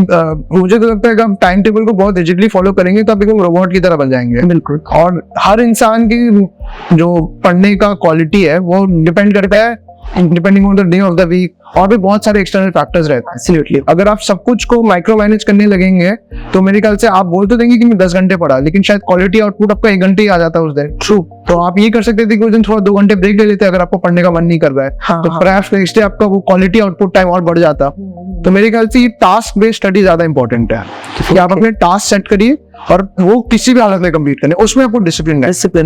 S1: मुझे तो लगता है कि हम टाइम टेबल को बहुत रिजिडली फॉलो करेंगे तो आप एकदम रोबोट की तरह बन जाएंगे. बिल्कुल. और हर इंसान की जो पढ़ने का क्वालिटी है वो डिपेंड करता है depending on the day of the week, और भी बहुत सारे एक्सटर्नल फैक्टर्स रहते हैं. एब्सोल्युटली. अगर आप सब कुछ को माइक्रो मैनेज करने लगेंगे तो मेरे ख्याल से आप बोल तो देंगे कि मैं 10 घंटे पढ़ा, लेकिन शायद क्वालिटी आउटपुट आपका 1 घंटे ही आ जाता है उस दिन. ट्रू. तो आप ये कर सकते थे कि उस दिन थोड़ा 2 घंटे ब्रेक ले लेते अगर आपको पढ़ने का मन नहीं कर रहा है. हाँ, तो परहैप्स नेक्स्ट डे आपका वो क्वालिटी आउटपुट टाइम और बढ़ जाता. तो मेरे ख्याल से ये टास्क बेस्ड स्टडी ज्यादा इंपॉर्टेंट है कि आप अपने टास्क सेट करिए और वो किसी भी हालत में कंप्लीट करने, उसमें आपको डिसिप्लिन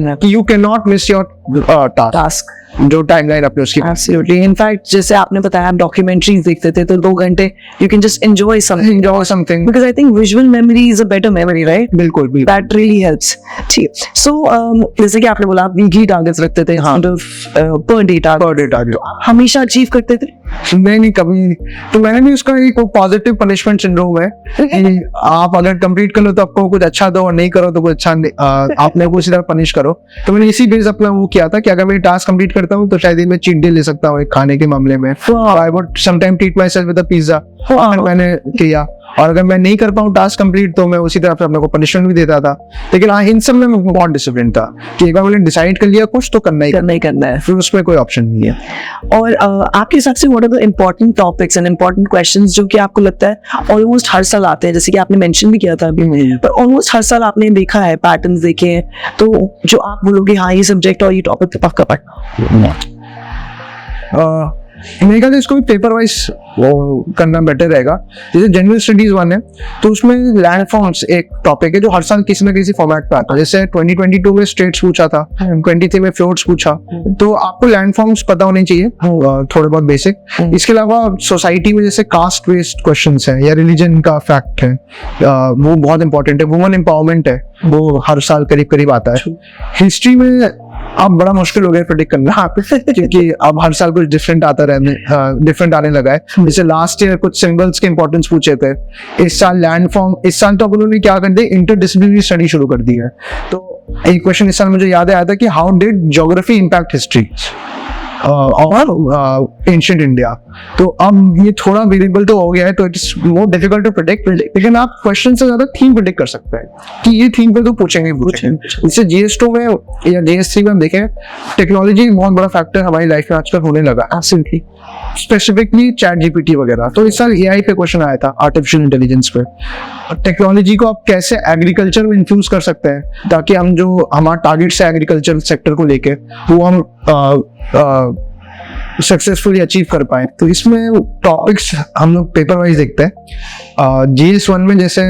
S1: है कि you can not miss your task. जो टाइमलाइन अपने उसकी।
S2: Absolutely. In fact, जैसे आपने बताया आप डॉक्यूमेंट्रीज देखते थे तो 2 घंटे you can just enjoy something because I think visual memory is a better memory, right?
S1: बिल्कुल बिल्कुल।
S2: That really helps. ठीक। So जैसे कि आपने बोला आप वीकली टारगेट्स रखते थे, sort of per day target. हमेशा अचीव करते थे?
S1: नहीं कभी। तो मैंने भी उसका एक पॉजिटिव पनिशमेंट सिंड्रोम है कि आप अगर कंप्लीट कर लो तो आपको कुछ अच्छा दो और नहीं करो तो कुछ अच्छा आपने को इसी तरह पनिश करो। तो मैंने इसी बेस अपना वो किया था कि अगर मैं टास्क कंप्लीट करता हूँ तो शायद मैं चीट डे ले सकता हूँ एक खाने के मामले में। I would sometime treat my self with a pizza, मैंने किया। और अगर मैं नहीं कर पाऊँ टास्क कंप्लीट तो मैं उसी तरह से अपने को पनिशमेंट भी देता था। लेकिन हाँ इन सब में मैं बहुत डिसिप्लिन था कि एक बार मैंने डिसाइड कर लिया कुछ तो करना ही करना है, फिर उसमें कोई ऑप्शन नहीं है।
S2: और आपके हिसाब से what are the important topics and important questions जो कि आपको लगता है ऑलमोस्ट हर साल आते हैं, जैसे कि आपने मेंशन भी किया था अभी, पर ऑलमोस्ट हर साल आपने देखा है, पैटर्न्स देखे हैं, तो जो आप बोलोगे हाँ ये सब्जेक्ट और ये टॉपिक पक्का पढ़ना?
S1: मेरे ख्याल से इसको भी पेपर वाइज वो करना बेटर रहेगा। जैसे जनरल स्टडीज 1 है तो उसमें लैंडफॉर्म्स एक टॉपिक है जो हर साल किसी न किसी फॉर्मेट पे आता है। जैसे 2022 में स्टेट्स पूछा था, 23 में फ्योर्ड्स पूछा, तो आपको लैंडफॉर्म्स पता होने चाहिए थोड़े बहुत बेसिक। इसके अलावा सोसाइटी में जैसे कास्ट बेस्ड क्वेश्चंस है या रिलीजन का फैक्ट है, वो बहुत इंपॉर्टेंट है। वुमेन एम्पावरमेंट है, वो हर साल करीब करीब आता है। हिस्ट्री में अब बड़ा मुश्किल हो गया प्रेडिक्ट करना क्योंकि अब हर साल कुछ डिफरेंट आने लगा है। जैसे लास्ट ईयर कुछ सिंबल्स के इंपॉर्टेंस पूछे थे, इस साल लैंडफॉर्म, इस साल तो अब उन्होंने क्या कर दिया इंटरडिसिप्लिनरी स्टडी शुरू कर दी है। तो एक क्वेश्चन इस साल मुझे याद आया था कि how did geography impact history और एंशिएंट इंडिया। तो अब ये थोड़ा वेरिएबल तो हो गया है तो it's more difficult to predict, लेकिन आप क्वेश्चन से ज्यादा थीम प्रेडिक्ट कर सकते हैं कि ये थीम पे तो पूछेंगे। जैसे GS2 में या GS3 में हम देखें, टेक्नोलॉजी बहुत बड़ा फैक्टर हमारी लाइफ में आजकल होने लगा, स्पेसिफिकली चैट GPT वगैरह। तो इस साल AI पे क्वेश्चन आया था, आर्टिफिशियल इंटेलिजेंस पे। टेक्नोलॉजी को आप कैसे एग्रीकल्चर में इन्फ्यूज कर सकते हैं ताकि हम जो हमारा टारगेट है एग्रीकल्चर सेक्टर को लेके वो हम सक्सेसफुली अचीव कर पाए। तो इसमें टॉपिक्स हम लोग पेपर वाइज देखते हैं। GS1 में जैसे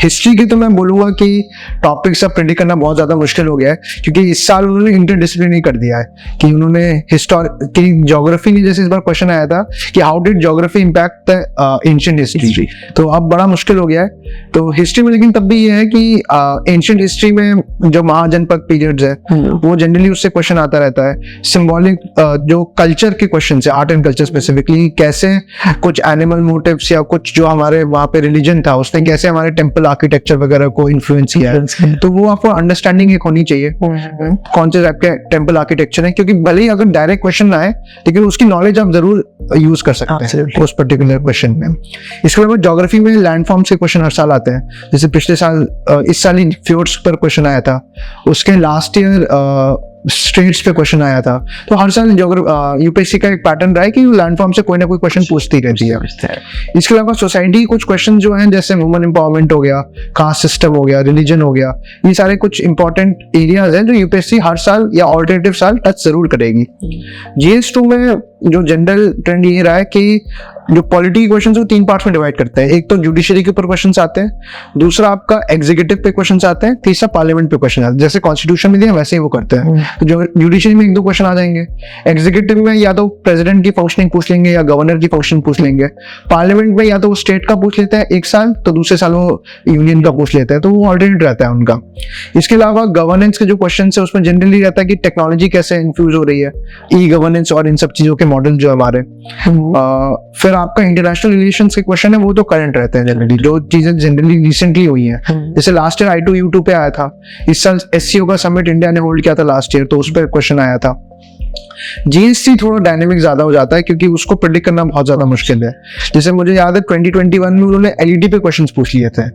S1: हिस्ट्री की तो मैं बोलूँगा कि टॉपिक्स अब प्रेडिक्ट करना बहुत ज़्यादा मुश्किल हो गया है क्योंकि इस साल उन्होंने इंटरडिसिप्लिनरी कर दिया है कि उन्होंने हिस्टोरी ज्योग्राफी की, जैसे इस बार क्वेश्चन आया था कि how did geography impact the ancient history, तो अब बड़ा मुश्किल हो गया है। तो हिस्ट्री में लेकिन तब भी ये है कि एंशिएंट हिस्ट्री में जो महाजनपद पीरियड्स है वो जनरली उससे क्वेश्चन आता रहता है। सिम्बॉलिक जो कल्चर के क्वेश्चन है, आर्ट एंड कल्चर स्पेसिफिकली, कैसे कुछ एनिमल मोटिव्स या कुछ जो हमारे वहाँ पे रिलीजन था उसने कैसे हमारे टेम्पल आर्किटेक्चर वगैरह को इन्फ्लुएंस किया है, तो वो आपको अंडरस्टैंडिंग एक होनी चाहिए कौन से टाइप के टेम्पल आर्किटेक्चर है, क्योंकि भले ही अगर डायरेक्ट क्वेश्चन ना आए लेकिन उसकी नॉलेज आप जरूर यूज कर सकते हैं उस पर्टिकुलर क्वेश्चन में। इसके अलावा ज्योग्राफी में लैंडफॉर्म्स के क्वेश्चन हर साल आते हैं। जैसे पिछले साल इस साल ही फ्योर्ड्स पर क्वेश्चन आया था, उसके लास्ट ईयर स्टेट्स पे क्वेश्चन आया था। तो हर साल यूपीएससी का एक पैटर्न रहा है कि लैंडफॉर्म से कोई ना कोई क्वेश्चन पूछती रहती है। इसके अलावा सोसाइटी कुछ क्वेश्चन जो हैं जैसे वुमेन एम्पावरमेंट हो गया, कास्ट सिस्टम हो गया, रिलीजन हो गया, ये सारे कुछ इंपॉर्टेंट एरियाज हैं जो यूपीएससी हर साल या ऑल्टरनेटिव साल टच जरूर करेगी। GS2 में जो जनरल ट्रेंड ये रहा है कि जो पॉलिटी के क्वेश्चन वो 3 पार्ट्स में डिवाइड करते हैं। एक तो जुडिशरी के ऊपर क्वेश्चन आते हैं, दूसरा आपका एग्जीक्यूटिव पे क्वेश्चन आते हैं, तीसरा पार्लियामेंट पे क्वेश्चन आते हैं। जैसे कॉन्स्टिट्यूशन में दिया वैसे ही वो करते हैं। तो जो जुडिशरी में 1-2 क्वेश्चन आ जाएंगे, एग्जीक्यूटिव में या तो प्रेसिडेंट की फंक्शनिंग पूछ लेंगे या गवर्नर की फंक्शनिंग पूछ लेंगे, पार्लियामेंट में या तो वो स्टेट का पूछ लेते हैं एक साल, तो दूसरे साल वो यूनियन का पूछ लेते हैं, तो वो ऑल्टरनेट रहता है उनका। इसके अलावा गवर्नेंस के जो क्वेश्चन है उसमें जनरली रहता है कि टेक्नोलॉजी कैसे इन्फ्यूज हो रही है, ई गवर्नेंस और इन सब चीजों के मॉडल जो हमारे। फिर आपका इंटरनेशनल रिलेशंस के क्वेश्चन है वो तो करंट रहते हैं जनरली, जो चीजें जनरली रिसेंटली हुई हैं। जैसे लास्ट ईयर I2U2 पे आया था, इस साल SCO का समिट इंडिया ने होल्ड किया था लास्ट ईयर, तो उस पर क्वेश्चन आया था। GST थोड़ा डायनेमिक ज्यादा हो जाता है क्योंकि उसको प्रेडिक्ट करना बहुत ज्यादा मुश्किल है। जैसे मुझे याद है 2021 में उन्होंने LED पे क्वेश्चंस पूछ लिए थे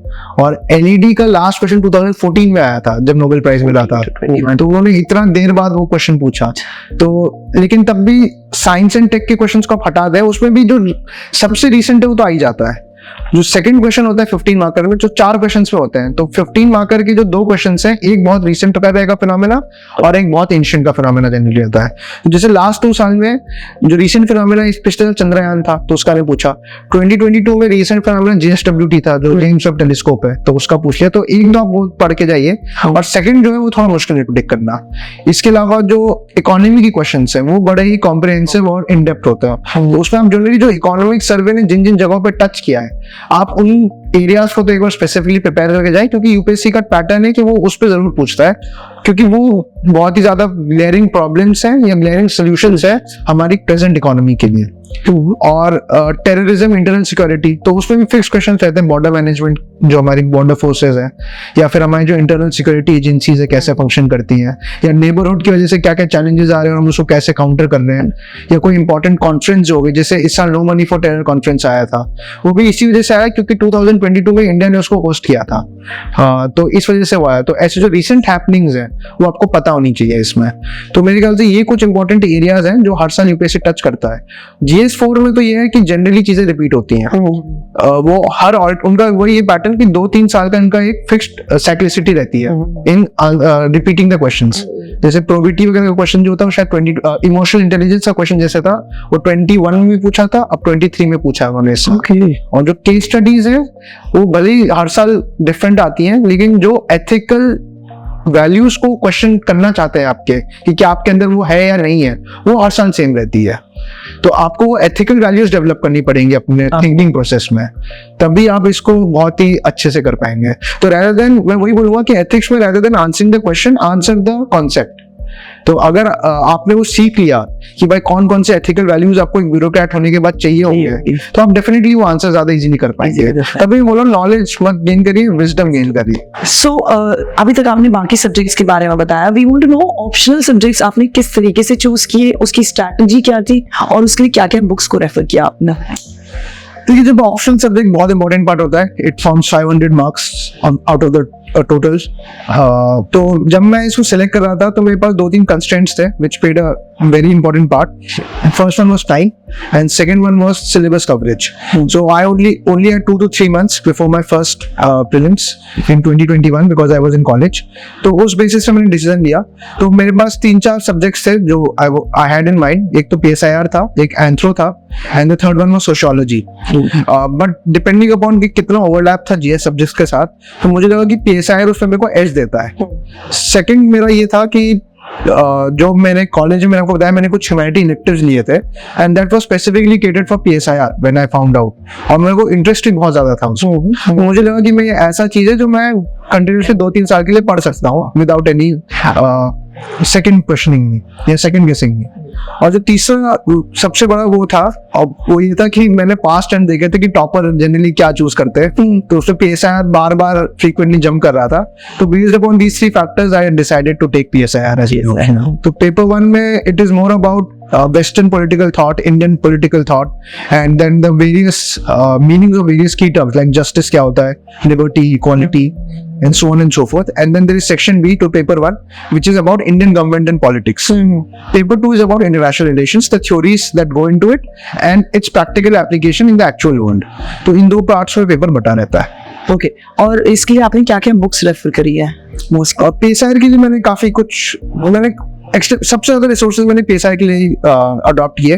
S1: और LED का लास्ट क्वेश्चन 2014 में आया था जब नोबेल प्राइज मिला था, तो उन्होंने इतना देर बाद वो क्वेश्चन पूछा। तो लेकिन तब भी साइंस एंड टेक के क्वेश्चंस को आप हटा दें, उसमें भी जो सबसे रिसेंट है वो तो आ ही जाता है। जो सेकंड क्वेश्चन होता है 15 मार्कर में, जो 4 क्वेश्चन पे होते हैं, तो 15 मार्कर के जो 2 क्वेश्चन हैं, एक बहुत रिसेंट का फिनोमेना और एक बहुत एंशिएंट का फिनोमेना जनरली होता है। जैसे लास्ट 2 साल में जो रिसेंट फिनोमेना पिछले साल चंद्रयान था तो उसका ने पूछा, 2022 में रिसेंट फिनोमेना GSWT था जो जेम्स वेब टेलीस्कोप है, तो उसका पूछ लिया। तो एक दो आप वो पढ़ के जाइए, और सेकंड जो है वो थोड़ा मुश्किल है प्रेडिक्ट करना। इसके अलावा जो इकोनॉमी की क्वेश्चन है वो बड़े ही कॉम्प्रिहेंसिव और इन डेप्थ होते हैं, तो उसमें हम जनरली जो इकोनॉमिक सर्वे ने जिन जिन जगहों पे टच किया है, आप उन एरियाज को तो एक बार स्पेसिफिकली प्रिपेयर करके जाए, क्योंकि यूपीएससी का पैटर्न है कि वो उस पर जरूर पूछता है, क्योंकि वो बहुत ही ज्यादा ग्लेयरिंग प्रॉब्लम्स हैं या ग्लेयरिंग सॉल्यूशंस है हमारी प्रेजेंट इकोनॉमी के लिए। और टेररिज्म, इंटरनल सिक्योरिटी, तो उसमें भी फिक्स क्वेश्चन रहते हैं। बॉर्डर मैनेजमेंट, जो हमारी बॉर्डर फोर्सेज है, या फिर हमारी जो इंटरनल सिक्योरिटी एजेंसीज है कैसे फंक्शन करती हैं, या नेबरहुड की वजह से क्या क्या चैलेंजेस आ रहे हैं और हम उसको कैसे काउंटर कर रहे हैं, या कोई इंपॉर्टेंट कॉन्फ्रेंस जो हो गई, जैसे इस साल no money for terror conference आया था, वो भी इसी वजह से आया क्योंकि 2022 में इंडिया ने उसको होस्ट किया था। तो इस वजह से वो आया। तो ऐसे जो रिसेंट हैपनिंग्स हैं वो आपको पता होनी चाहिए इसमें। तो मेरे ख्याल से ये कुछ इंपॉर्टेंट एरियाज हैं जो हर साल यूपीएससी टच करता है। GS4 में तो ये है कि जनरली चीजें रिपीट होती हैं। वो हर उनका वही पैटर्न कि 2-3 साल का इनका एक फिक्स्ड साइक्लिसिटी रहती है इन रिपीटिंग द क्वेश्चंस। जैसे प्रोबेबिलिटी वगैरह का क्वेश्चन जो होता है वो शायद 20 इमोशनल इंटेलिजेंस का क्वेश्चन जैसे था वो 21 में पूछा था, अब 23 में पूछा है उन्होंने इससे। और जो केस स्टडीज है वो भले ही हर साल डिफरेंट आती हैं, लेकिन जो एथिकल वैल्यूज को क्वेश्चन करना चाहते हैं आपके कि क्या आपके अंदर वो है या नहीं है, वो हर साल सेम रहती है। तो आपको वो एथिकल वैल्यूज डेवलप करनी पड़ेंगी अपने थिंकिंग प्रोसेस में, तभी आप इसको बहुत ही अच्छे से कर पाएंगे। तो rather than, मैं वही बोलूंगा कि एथिक्स में rather than answering the question, answer the concept। तो अगर आपने वो सीख लिया कि भाई कौन कौन से एथिकल वैल्यूज आपको एक ब्यूरोक्रेट होने के बाद चाहिए होंगे, तो आप डेफिनेटली वो आंसर ज्यादा इजीली कर पाएंगे। तभी बोलो नॉलेज मत गेन करिए, विजडम गेन करिए।
S2: सो अभी तक आपने बाकी सब्जेक्ट्स के बारे में बताया, we want to know optional subjects आपने किस तरीके से चूज किए, उसकी स्ट्रैटेजी क्या थी और उसके लिए क्या क्या बुक्स को रेफर किया आपने।
S1: तो ये जब ऑप्शन सब्जेक्ट बहुत इंपॉर्टेंट पार्ट होता है, it forms 500 marks out of the totals. तो जब मैं इसको सिलेक्ट कर रहा था तो मेरे पास 2-3 कंस्ट्रेंट्स थे which played a very important part. First one was time and second one was syllabus coverage. So I only had 2 to 3 months before my first prelims in 2021 because I was in college. तो उस basis पे मैंने decision लिया। तो मेरे पास 3-4 subjects थे जो I had in mind। एक तो PSIR था, एक एंथ्रो था, and the third one was sociology. But depending upon कि कितना ओवरलैप था GS सब्जेक्ट्स के साथ, तो मुझे लगा कि PSIR उसमें मेरे को एज देता है। सेकंड मेरा ये था कि जो मैंने कॉलेज में आपको बताया मैंने कुछ ह्यूमैनिटी इलेक्टिव्स लिए थे and that was specifically catered for PSIR when I found out, और मेरे को इंटरेस्ट भी बहुत ज्यादा था उसमें। मुझे लगा कि मैं ऐसा चीज है जो मैं कंटिन्यूसली 2-3 साल के लिए पढ़ सकता हूँ विदाउट एनी सेकंड क्वेश्चनिंग या सेकंड गेसिंग। और जो तीसरा सबसे बड़ा वो था, और वो ये था कि मैंने पास्ट एंड देखे थे कि टॉपर जनरली क्या चूज करते हैं, तो उसमें PSIR बार बार फ्रीक्वेंटली जंप कर रहा था। तो based upon these 3 factors I decided to take PSIR as well. तो पेपर 1 में it is more about Western political thought, Indian political thought, and then the various meanings of various key terms like justice क्या होता है, liberty, equality, and so on and so forth. And then there is section B to paper 1, which is about Indian government and politics. Paper 2 is about international relations, the theories that go into it, and its practical application in the actual world. तो इन 2 parts में paper बटा रहता है।
S2: Okay, और इसके लिए आपने क्या क्या बुक्स रेफर करी है?
S1: और PSIR के लिए मैंने काफी कुछ, मैंने सबसे ज्यादा रिसोर्सेज मैंने PSIR के लिए अडॉप्ट किए,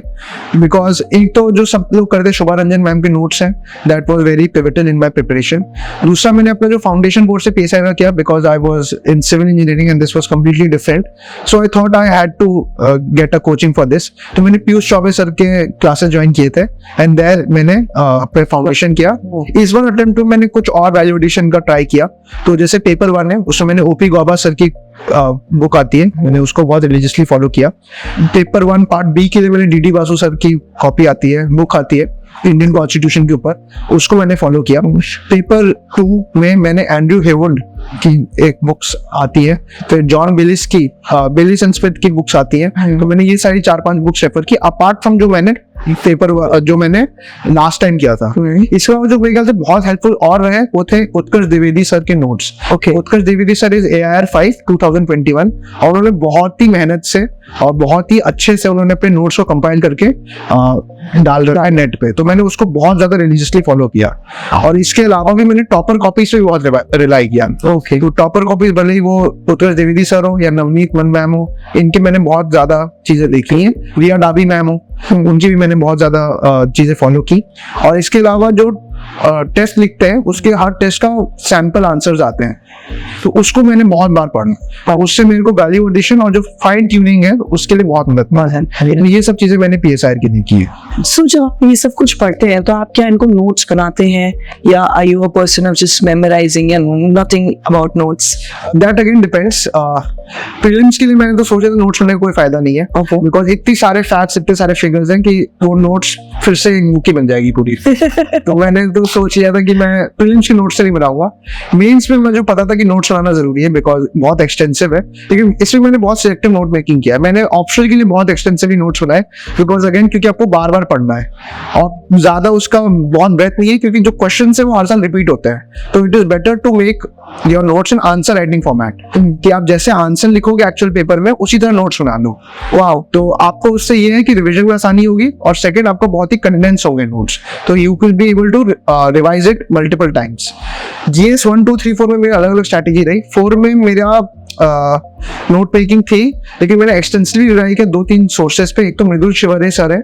S1: बिकॉज एक तो जो सब लोग करते शुभा रंजन मैम के नोट्स हैं, that was very pivotal in my preparation. दूसरा मैंने अपना जो फाउंडेशन कोर्स से PSIR का किया because I was in civil engineering and this was completely different, so I thought I had to get a coaching for this. तो मैंने Piyush Choubey sir के क्लासेस ज्वाइन किए थे एंड देयर मैंने अपना फाउंडेशन किया। इस बार अटेम्प्ट में मैंने कुछ और वैल्यू एडिशन का ट्राई किया। तो जैसे पेपर 1 है उसमें मैंने OP गौबा सर की बुक आती है, मैंने उसको बहुत रिलीजियसली फॉलो किया। पेपर 1 पार्ट बी के लिए मैंने DD बासु सर की कॉपी आती है, बुक आती है इंडियन कॉन्स्टिट्यूशन के ऊपर, उसको मैंने फॉलो किया। पेपर 2 में मैंने एंड्रयू हेवल्ड की एक बुक्स आती है, फिर जॉन बेलिस की बेलिस एंड स्मिथ की बुक्स आती है। तो मैंने ये सारी 4-5 बुक्स रेफर की अपार्ट फ्रॉम जो मैंने पेपर जो मैंने लास्ट टाइम किया था। इसके बाद जो मेरे ख्याल से बहुत हेल्पफुल और रहे वो थे उत्कर्ष द्विवेदी सर के notes. Utkarsh Dwivedi sir is AIR5 2021, और उन्होंने बहुत ही मेहनत से और बहुत ही अच्छे से उन्होंने अपने नोट्स को कंपाइल करके डाल रखा है नेट पे, तो मैंने उसको बहुत ज्यादा रिलीजियसली फॉलो किया। और इसके अलावा भी मैंने टॉपर कॉपीज पे भी बहुत रिलाई किया।
S2: ओके।
S1: तो टॉपर कॉपीज भले ही वो उत्कर्ष द्विवेदी सर हो या नवनीत मन मैम हो, इनके मैंने बहुत ज्यादा चीजें देखी हैं। रिया डाबी मैम हो, उनकी भी मैंने बहुत ज्यादा चीजें फॉलो की। और इसके अलावा जो टेस्ट लिखते हैं उसके हर टेस्ट का सैंपल आंसर्स आते हैं, तो उसको मैंने बहुत बार पढ़ा और उससे मेरे को वैल्यू एडिशन और जो फाइन ट्यूनिंग है उसके लिए बहुत मदद है। ये सब चीजें मैंने PSIR के लिए की है।
S2: सो जब आप ये सब कुछ पढ़ते हैं तो आप क्या इनको नोट्स बनाते हैं, या are you a person of just memorising या nothing about notes?
S1: That again depends. Prelims के लिए मैंने तो सोचा था नोट्स होने का कोई फायदा नहीं है, बिकॉज इतने सारे फैक्ट्स, इतने सारे फिगर्स हैं कि वो नोट्स फिर से मुक्की बन जाएगी पूरी। तो मैंने तो सोच लिया था कि मैं प्रीलिम्स के नोट्स से नहीं बनाऊंगा। मेंस में मुझे पता था कि नोट्स बनाना जरूरी है बिकॉज बहुत एक्सटेंसिव है, लेकिन इसमें मैंने बहुत सिलेक्टिव नोट मेकिंग किया। मैंने ऑप्शनल के लिए बहुत एक्सटेंसिवली नोट्स बनाए बिकॉज अगेन क्योंकि आपको बार बार पढ़ना है और ज्यादा उसका बहुत ब्रेथ नहीं है, क्योंकि जो क्वेश्चन है वो हर साल रिपीट होते हैं। तो it is better to make your notes in answer writing format, कि आप जैसे आंसर लिखोगे एक्चुअल पेपर में उसी तरह नोट्स बना लो। वाओ, तो आपको उससे ये है कि रिवीजन में आसानी होगी और सेकंड आपको बहुत ही कंडेंस होंगे नोट्स, तो you will be able to revise it multiple times. GS 1 2 3 4 में मेरी अलग अलग स्ट्रैटेजी रही। 4 में मेरा नोट मेकिंग थी, लेकिन मैंने एक्सटेंसिवली रिलाई किया 2-3 सोर्सेज पे। एक तो मृदुल शिवरे सर है,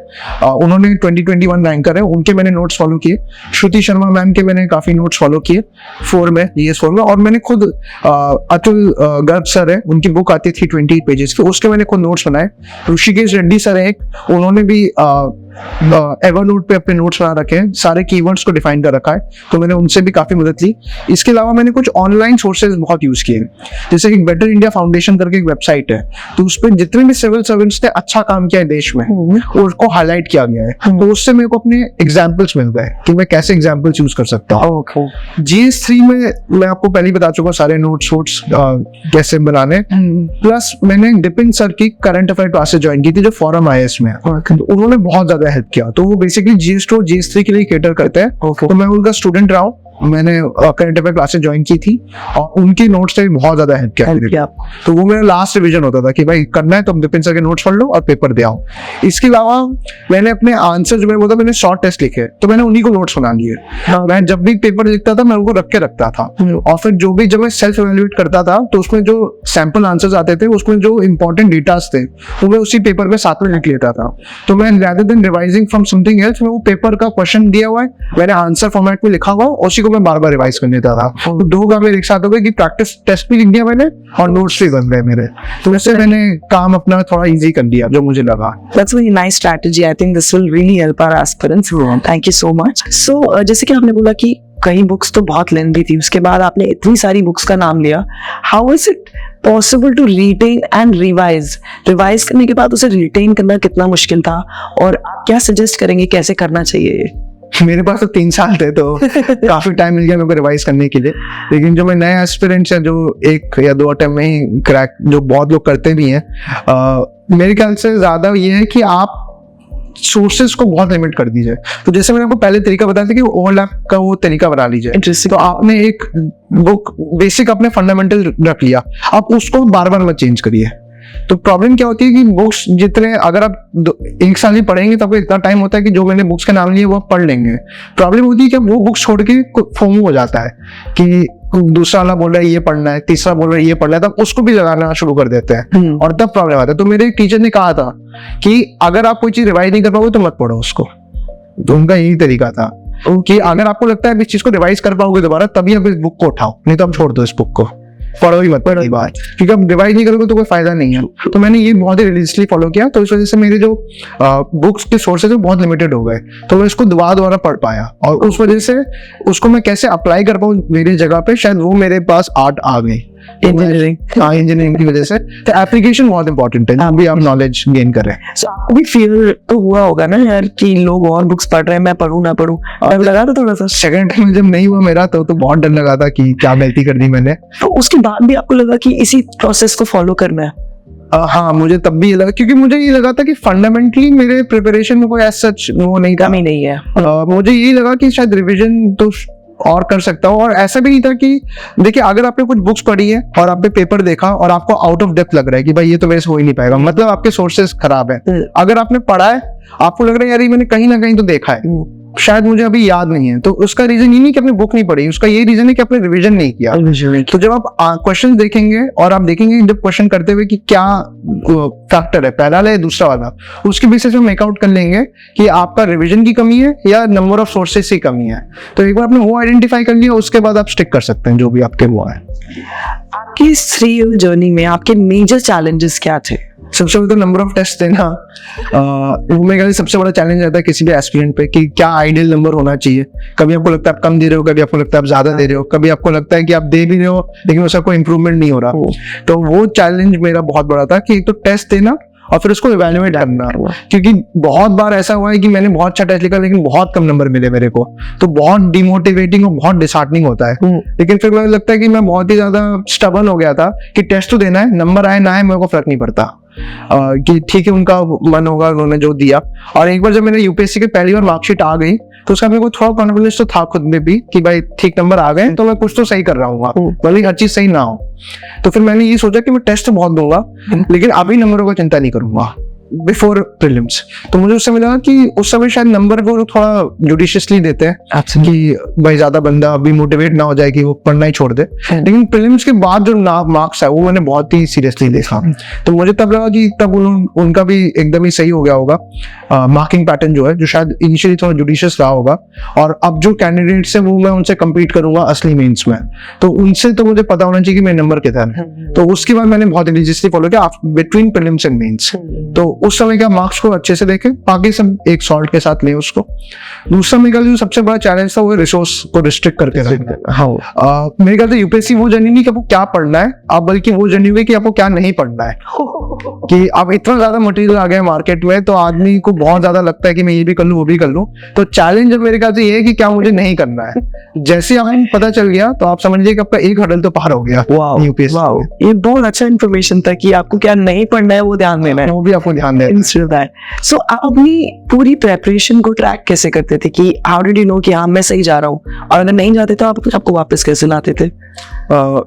S1: उन्होंने 2021 रैंकर है, उनके मैंने नोट्स फॉलो किए। श्रुति शर्मा मैम के मैंने काफी नोट्स फॉलो किए 4 में, GS 4 में। और मैंने खुद अतुल गर्ग सर है, उनकी बुक आती थी 28 पेजेस की, उसके मैंने खुद नोट्स बनाए। ऋषिकेश रेड्डी सर है एक, उन्होंने भी एवरनोट पे अपने नोट्स बना रखे हैं, सारे कीवर्ड्स को डिफाइन कर रखा है, तो मैंने उनसे भी काफी मदद ली। इसके अलावा मैंने कुछ ऑनलाइन सोर्सेज बहुत यूज किए, जैसे एक बेटर इंडिया फाउंडेशन करके एक वेबसाइट है, तो उस पर जितने भी सिविल सर्वेंट्स ने अच्छा काम किया है देश में उसको हाईलाइट किया गया है, तो उससे मेरे को अपने एग्जाम्पल्स मिल गए कि मैं कैसे एग्जाम्पल्स यूज कर सकता हूँ। GS 3 में मैं आपको पहले ही बता चुका सारे नोट्स कैसे बनाने, प्लस मैंने डिपिन सर की करंट अफेयर क्लासेस ज्वाइन की थी जो फॉरम IAS में, तो उन्होंने बहुत ज्यादा हेल्प किया। तो वो बेसिकली GS 2 GS 3 के लिए कैटर करते हैं, तो मैं उनका स्टूडेंट रहा हूँ। मैंने करंट अफेयर क्लासेस ज्वाइन की थी और उनकी नोट्स ने भी बहुत ज्यादा हेल्प किया। तो वो मेरा लास्ट रिवीजन होता था कि भाई करना है तो विपिन सर के नोट्स पढ़ लो और पेपर दे आओ। इसके अलावा मैंने अपने आंसर जो मैंने बोला मैंने शॉर्ट टेस्ट लिखे, तो मैंने उन्हीं को नोट्स बना लिए। मैं जब भी पेपर लिखता था मैं उनको रख के रखता था, और फिर जो भी जब मैं सेल्फ इवेल्युएट करता था तो उसमें जो सैंपल आंसर्स आते थे उसमें जो इंपॉर्टेंट डेटास थे वो मैं उसी पेपर में साथ में लिख लेता था। तो मैं rather than revising from something else, मैं वो पेपर का क्वेश्चन दिया हुआ है मैंने आंसर फॉर्मेट में लिखा हुआ, उसी को मैं बार बार रिवाइज कर लेता था। तो 2 काम मेरे एक साथ हो गए कि प्रैक्टिस टेस्ट भी लिख दिया मैंने और नोट्स भी बन गए मेरे, तो वैसे मैंने काम अपना थोड़ा इजी कर दिया जो मुझे लगा।
S2: That's a very nice strategy. I think this will really help our aspirants. Thank you so much. So जैसे कि आपने बोला कि कई बुक्स तो बहुत लेंदी थी, उसके बाद आपने इतनी सारी बुक्स का नाम लिया, how is it possible to retain and revise? Revise करने के बाद उसे रिटेन करना कितना मुश्किल था, और क्या सजेस्ट करेंगे कैसे करना चाहिए?
S1: मेरे पास तो 3 साल थे तो काफी टाइम मिल गया मेरे को रिवाइज करने के लिए, लेकिन जो मैं नए एस्पिरेंट्स हैं जो 1 या 2 अटेम्प्ट में ही क्रैक, जो बहुत लोग करते भी हैं, मेरे ख्याल से ज्यादा ये है कि आप सोर्सेज को बहुत लिमिट कर दीजिए। तो जैसे मैंने आपको पहले तरीका बताया था कि ओवरलैप का वो तरीका बना लीजिए। तो आपने एक बुक बेसिक अपने फंडामेंटल रख लिया, आप उसको बार बार मत चेंज करिए। तो प्रॉब्लम क्या होती है कि बुक्स जितने अगर आप 1 साल ही पढ़ेंगे तो आपको इतना टाइम होता है कि जो मैंने बुक्स के नाम लिए वो आप पढ़ लेंगे। प्रॉब्लम होती है कि वो बुक्स छोड़ के फोमो हो जाता है कि दूसरा वाला बोल रहा है ये पढ़ना है, तीसरा बोल रहा है ये पढ़ना है, तब उसको भी लगाना शुरू कर देते हैं और तब प्रॉब्लम आता है। तो मेरे टीचर ने कहा था कि अगर आप कोई चीज रिवाइज नहीं कर पाओगे तो मत पढ़ो उसको। तो उनका यही तरीका था कि अगर आपको लगता है इस चीज को रिवाइज कर पाओगे दोबारा तभी आप इस बुक को उठाओ, नहीं तो आप छोड़ दो इस बुक को, पढ़ो ही मत पढ़ो बात, क्योंकि अब रिवाइज नहीं करोगे तो कोई फायदा नहीं है। तो मैंने ये बहुत ही रिलीजियसली फॉलो किया, तो इस वजह से मेरे जो बुक्स के सोर्सेज बहुत लिमिटेड हो गए, तो मैं इसको दोबारा पढ़ पाया, और उस वजह से उसको मैं कैसे अप्लाई कर पाऊँ मेरी जगह पे, शायद वो मेरे पास आर्ट आ गई इंजीनियरिंग की वजह से। तो एप्लीकेशन बहुत इंपॉर्टेंट है, अभी आप नॉलेज गेन कर रहे हैं।
S2: So, आपको भी फील तो हुआ होगा ना यार कि लोग और बुक्स पढ़ रहे हैं, मैं पढ़ूं ना पढ़ूं, डर लगा था थोड़ा सा? सेकंड
S1: टाइम जब नहीं हुआ मेरा तो बहुत डर लगा था कि क्या गलती कर दी मैंने।
S2: तो उसके बाद भी आपको लगा कि इसी प्रोसेस को फॉलो करना है?
S1: हाँ, मुझे तब भी ये लगा, क्योंकि मुझे ये लगा था कि फंडामेंटली मेरे प्रिपरेशन में कोई सच वो नहीं था,
S2: कमी नहीं है।
S1: मुझे यही लगा कि शायद रिवीजन तो और कर सकता हूँ। और ऐसा भी नहीं था कि देखिए अगर आपने कुछ बुक्स पढ़ी है और आपने पेपर देखा और आपको आउट ऑफ डेप्थ लग रहा है कि भाई ये तो मेरे से हो ही नहीं पाएगा, मतलब आपके सोर्सेज खराब है। अगर आपने पढ़ा है, आपको लग रहा है यार ये मैंने कहीं ना कहीं तो देखा है, शायद मुझे अभी याद नहीं है, तो उसका रीजन ये नहीं कि आपने बुक नहीं पढ़ी, उसका ये रीजन है कि आपने रिवीजन नहीं किया। तो जब आप क्वेश्चन देखेंगे और आप देखेंगे जब क्वेश्चन करते हुए कि क्या फैक्टर है, पहला वाला या दूसरा वाला, उसके बेसिस पे मेकआउट कर लेंगे कि आपका रिवीजन की कमी है या नंबर ऑफ सोर्सेज की कमी है। तो एक बार आपने वो आइडेंटिफाई कर लिया, उसके बाद आप स्टिक कर सकते हैं जो भी आपके वो है।
S2: आपकी इस 3 ईयर जर्नी में आपके मेजर चैलेंजेस क्या थे?
S1: सबसे बड़ा तो नंबर ऑफ टेस्ट देना, वो मेरे ख्याल से सबसे बड़ा चैलेंज रहता है किसी भी एस्पिरेंट पे कि क्या आइडियल नंबर होना चाहिए। कभी आपको लगता है आप कम दे रहे हो, कभी आपको लगता है आप ज्यादा दे रहे हो, कभी आपको लगता है कि आप दे भी रहे हो लेकिन उसका कोई इंप्रूवमेंट नहीं हो रहा। तो वो चैलेंज मेरा बहुत बड़ा था कि एक तो टेस्ट देना और फिर उसको इवैल्यूएट करना, क्योंकि बहुत बार ऐसा हुआ है कि मैंने बहुत अच्छा टेस्ट लिखा लेकिन बहुत कम नंबर मिले मेरे को, तो बहुत डिमोटिवेटिंग और बहुत डिसहार्टनिंग होता है। लेकिन फिर मुझे लगता है कि मैं बहुत ही ज्यादा स्टबर्न हो गया था कि टेस्ट तो देना है, नंबर आए ना आए मेरे को फर्क नहीं पड़ता, कि ठीक है उनका मन होगा, उन्होंने जो दिया। और एक बार जब मेरे यूपीएससी के पहली बार मार्कशीट आ गई तो उसका मेरे को थोड़ा कॉन्फिडेंस तो था खुद में भी कि भाई ठीक नंबर आ गए तो मैं कुछ तो सही कर रहा हूँ, भले हर चीज सही ना हो। तो फिर मैंने ये सोचा कि मैं टेस्ट तो बहुत दूंगा लेकिन अभी नंबरों को चिंता नहीं करूंगा बिफोर प्रीलिम्स। तो मुझे उससे मिला कि उस समय शायद नंबर को थोड़ा जुडिशियसली देते हैं कि भाई ज्यादा बंदा अभी मोटिवेट ना हो जाए कि वो पढ़ना ही छोड़ दे। लेकिन प्रीलिम्स के बाद जो मार्क्स है वो मैंने बहुत ही सीरियसली देखा, तो मुझे तब लगा कि तब उनका भी एकदम ही सही हो गया होगा मार्किंग पैटर्न जो है, जो शायद इनिशियली थोड़ा जुडिशियस रहा होगा। और अब जो कैंडिडेट्स है वो मैं उनसे कम्पीट करूंगा असली मेंस में, तो उनसे तो मुझे पता होना चाहिए कि मेरे नंबर कितना है। तो उसके बाद मैंने बहुत रिलीजियसली फॉलो किया बिटवीन प्रीलिम्स एंड मेंस। तो उस समय क्या मार्क्स को अच्छे से देखें, बाकी सब एक सॉल्ट के साथ लें उसको। दूसरा मेरे ख्याल जो सबसे बड़ा चैलेंज था वो रिसोर्स को रिस्ट्रिक्ट करके रखना। हाँ, मेरे ख्याल से यूपीएससी वो जर्नी नहीं कि आपको क्या पढ़ना है, आप बल्कि वो जर्नी हुई कि आपको क्या नहीं पढ़ना है। कि अब इतना ज्यादा मटेरियल आ गया मार्केट में तो आदमी को बहुत ज्यादा लगता है कि मैं ये भी कर लूं वो भी कर लूं। तो चैलेंज मेरे ख्याल से ये है कि क्या मुझे नहीं करना है। जैसे आपको पता चल गया तो आप समझिए कि आपका एक हर्डल तो पार हो गया यूपीएससी।
S2: ये बहुत अच्छा इन्फॉर्मेशन था कि आपको क्या नहीं पढ़ना है वो ध्यान देना है,
S1: वो भी आपको ध्यान देना है।
S2: सो आप अपनी पूरी प्रेपरेशन को ट्रैक कैसे करते थे कि हाउ डिड यू नो कि हाँ मैं सही जा रहा हूँ, और अगर नहीं जाते तो आप आपको वापस कैसे लाते थे?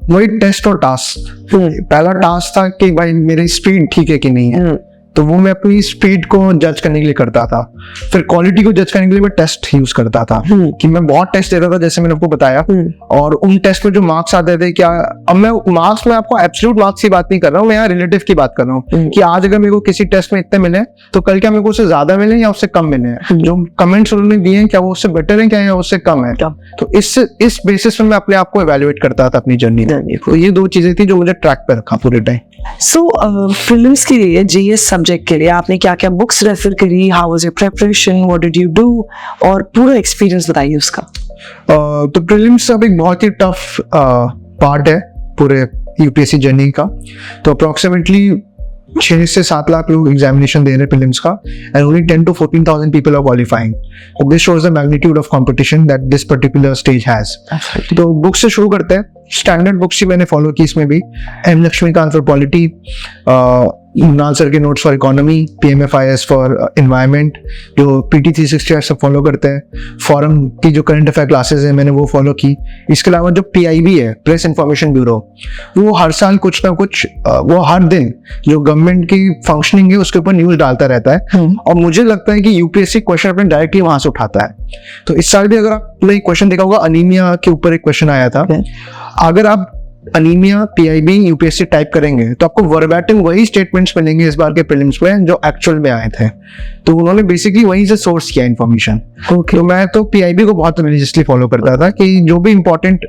S1: वही टेस्ट और टास्क। पहला टास्क था कि भाई मेरी स्पीड ठीक है कि नहीं है, तो वो मैं अपनी स्पीड को जज करने के लिए करता था। फिर क्वालिटी को जज करने के लिए मैं टेस्ट यूज करता था कि मैं बहुत टेस्ट दे रहा था जैसे मैंने आपको बताया, और उन टेस्ट में जो मार्क्स आते थे क्या, अब मैं मार्क्स में आपको एब्सोल्यूट मार्क्स की बात नहीं कर रहा हूँ, मैं यहाँ रिलेटिव की बात कर रहा हूँ कि आज अगर मेरे को किसी टेस्ट में इतने मिले तो कल क्या मेरे को उससे ज्यादा मिले या उससे कम मिले, जो कमेंट्स उन्होंने दिए हैं क्या वो उससे बेटर है क्या या उससे कम है। तो इस बेसिस में मैं अपने आप को इवेल्युएट करता था अपनी जर्नी। तो ये 2 चीजें थी जो मुझे ट्रैक पे रखा पूरे टाइम।
S2: सो प्रीलिम्स के लिए जीएस सब्जेक्ट के लिए आपने क्या क्या बुक्स रेफर करी, how was your preparation, what did you do, और पूरा एक्सपीरियंस बताइए उसका।
S1: तो प्रीलिम्स अब एक बहुत ही टफ पार्ट है पूरे यूपीएससी जर्नी का। तो अप्रोक्सीमेटली 6 से 7 लाख लोग एग्जामिनेशन दे रहे हैं प्रीलिम्स का, and only 10 to 14,000 people are qualifying. This shows the magnitude of competition that this particular stage has. तो बुक से शुरू करते हैं। स्टैंडर्ड बुक्स ही मैंने फॉलो की इसमें भी, M Laxmikanth for polity, Kunal sir के notes for economy, PMFIS for environment, जो PT 365 सब फॉलो करते हैं। फॉरम की जो करंट अफेयर क्लासेस है मैंने वो फॉलो की। इसके अलावा जो PIB है, प्रेस इंफॉर्मेशन ब्यूरो, वो हर साल कुछ ना कुछ वो हर दिन जो गवर्नमेंट की फंक्शनिंग है उसके ऊपर न्यूज डालता रहता है, और मुझे लगता है कि यूपीएससी क्वेश्चन अपने डायरेक्टली वहां से उठाता है। तो इस साल भी अगर आपने क्वेश्चन देखा होगा, अनीमिया के ऊपर एक क्वेश्चन आया था। अगर आप अनीमिया PIB यूपीएससी टाइप करेंगे तो आपको वर्बैटिम वही स्टेटमेंट्स मिलेंगे इस बार के प्रीलिम्स में जो एक्चुअल में आए थे। तो उन्होंने बेसिकली वहीं से सोर्स किया इन्फॉर्मेशन। तो मैं तो PIB को बहुत रिलीजियसली फॉलो करता था कि जो भी इंपॉर्टेंट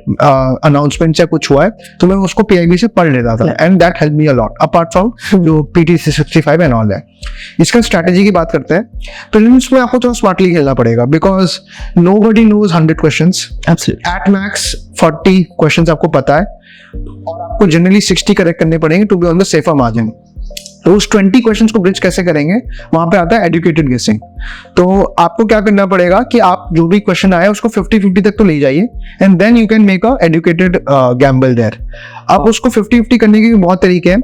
S1: अनाउंसमेंट या कुछ हुआ है तो मैं उसको PIB से पढ़ लेता था, and that help me a lot apart from जो PT 365 एंड ऑल है। इसका स्ट्रैटेजी की बात करते हैं। प्रीलिम्स में आपको थोड़ा स्मार्टली खेलना पड़ेगा because nobody knows 100 questions, at max 40 questions आपको पता है, और आपको जनरली 60 करेक्ट करने पड़ेंगे to be on the safer margin. तो उस 20 क्वेश्चंस को ब्रिज कैसे करेंगे, वहां पे आता है एडुकेटेड गेसिंग। तो आपको क्या करना पड़ेगा कि आप जो भी क्वेश्चन आया उसको 50-50 तक तो ले जाइए, and then you can make an educated gamble there. अब उसको 50-50 करने के भी बहुत तरीके हैं।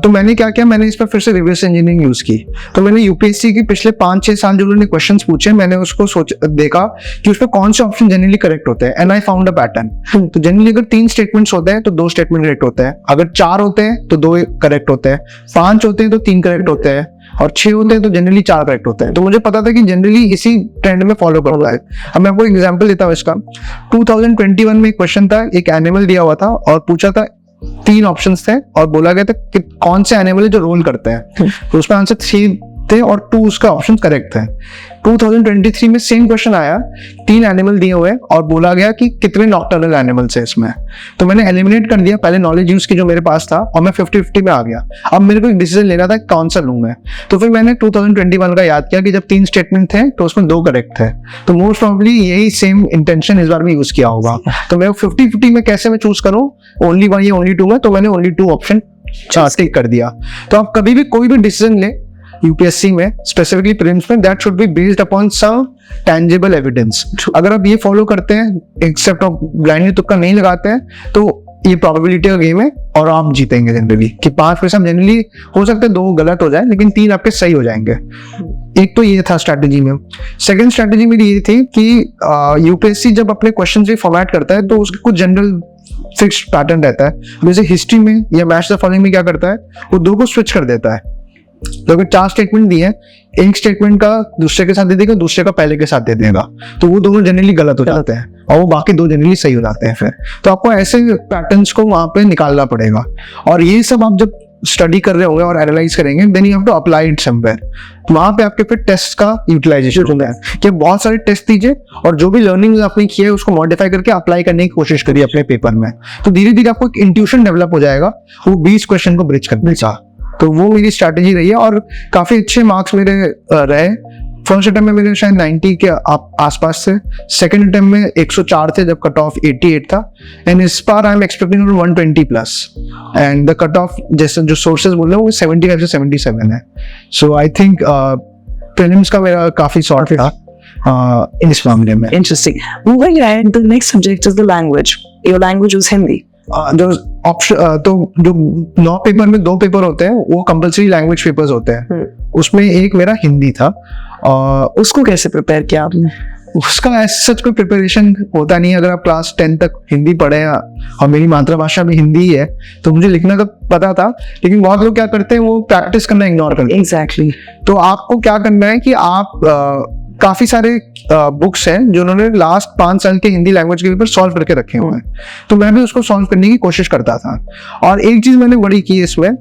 S1: तो मैंने क्या किया, मैंने इस पर फिर से रिवर्स इंजीनियरिंग यूज की। तो मैंने यूपीएससी की पिछले 5-6 साल जो उन्होंने क्वेश्चन पूछे, मैंने उसको देखा कि उसमें कौन से ऑप्शन जनरली करेक्ट होते हैं, and I found a pattern. तो जनरली अगर 3 स्टेटमेंट्स होते हैं तो 2 स्टेटमेंट करेक्ट होते हैं, अगर 4 होते हैं तो 2 करेक्ट होते हैं, 5 होते हैं तो 3 करेक्ट होते हैं, और 6 होते हैं तो जनरली 4 करेक्ट होते हैं। तो मुझे पता था कि जनरली इसी ट्रेंड में फॉलो करना है। अब मैं आपको एग्जांपल देता हूँ इसका। 2021 में एक क्वेश्चन था, एक एनिमल दिया हुआ था और पूछा था, 3 ऑप्शंस थे और बोला गया था कि कौन से एनिमल है जो रोल करते हैं। तो उसमें आंसर 3 थे और 2 उसका ऑप्शन करेक्ट थे। 2023 में सेम क्वेश्चन आया, 3 एनिमल दिए हुए और बोला गया कि कितने नॉक्टर्नल एनिमल्स है इसमें। तो मैंने एलिमिनेट कर दिया पहले नॉलेज यूज की जो मेरे पास था, और मैं 50-50 में आ गया। अब मेरे को एक डिसीजन लेना था कौन सा लूं मैं। तो फिर मैंने 2021 का याद किया कि जब 3 स्टेटमेंट थे तो उसमें 2 करेक्ट थे, तो मोस्ट प्रॉब्ली यही सेम इंटेंशन इस बार भी यूज किया होगा। तो मैं 50-50 में कैसे मैं चूज करूं, ओनली 1 या ओनली 2 में, तो मैंने ओनली 2 ऑप्शन टिक कर दिया। तो आप कभी भी कोई भी डिसीजन ले यूपीएससी में, स्पेसिफिकली प्रीलिम्स में, that should be based upon some tangible evidence. अगर आप ये फॉलो करते हैं, एक्सेप्ट आप ब्लाइंडली तुक्का नहीं लगाते हैं, तो ये प्रोबेबिलिटी का गेम है और आप जीतेंगे जनरली। कि 5% जनरली हो सकता है 2 गलत हो जाए, लेकिन 3 आपके सही हो जाएंगे। एक तो ये था स्ट्रैटेजी में। सेकंड स्ट्रैटेजी मेरी ये थी कि यूपीएससी जब अपने क्वेश्चन से फॉर्मेट करता है तो उसके कुछ जनरल फिक्स्ड पैटर्न रहता है। जैसे हिस्ट्री में या मैच द फॉलोइंग में क्या करता है, वो 2 को स्विच कर देता है। तो अगर 4 स्टेटमेंट दिए, एक स्टेटमेंट का दूसरे के साथ दे देगा, दूसरे का पहले के साथ दे देगा, तो वो दोनों जनरली गलत हो जाते हैं और वो बाकी 2 जनरली सही हो जाते हैं। फिर तो आपको ऐसे पैटर्न्स को वहां पे निकालना पड़ेगा, और ये सब आप जब स्टडी कर रहे होंगे और एनालाइज करेंगे, then you have to apply it somewhere. वहां पे आपके फिर टेस्ट का यूटिलाइजेशन होता है कि बहुत सारे टेस्ट दीजिए और जो भी लर्निंग आपने की है उसको मॉडिफाई करके अप्लाई करने की कोशिश करिए अपने पेपर में। तो धीरे धीरे आपको एक इंट्यूशन डेवलप हो जाएगा वो 20 क्वेश्चन को ब्रिज करने का। तो वो मेरी स्ट्रैटेजी रही है और काफी अच्छे मार्क्स मेरे रहे। फर्स्ट अटेम्प्ट में मेरे शायद 90 के आसपास थे, सेकंड अटेम्प्ट में 104 थे जब कट ऑफ 88 था, एंड इस बार I am expecting 120+, and the cut off जैसे जो सोर्सेज बोल रहे हैं वो 75 से 77 है। सो आई थिंक प्रीलिम्स का मेरा काफी शॉर्ट था इस मामले में।
S2: Interesting. Moving ahead, the next subject is the language. Your language was Hindi.
S1: जो ऑप्शन तो जो 9 पेपर में 2 पेपर होते हैं वो कंपलसरी लैंग्वेज पेपर्स होते हैं। उसमें एक मेरा हिंदी था।
S2: उसको कैसे प्रिपेयर किया आपने?
S1: उसका सच कोई प्रिपरेशन होता नहीं है। अगर आप क्लास 10 तक हिंदी पढ़े हैं और मेरी मातृभाषा भी हिंदी है तो मुझे लिखना तो पता था, लेकिन बहुत लोग क्या करते हैं वो प्रैक्टिस करना इग्नोर करते हैं।
S2: Exactly.
S1: तो आपको क्या करना है कि आप काफी सारे बुक्स हैं जो उन्होंने लास्ट 5 साल के हिंदी लैंग्वेज के पेपर सॉल्व करके रखे हुए हैं, तो मैं भी उसको सॉल्व करने की कोशिश करता था। और एक चीज मैंने बड़ी की इसमें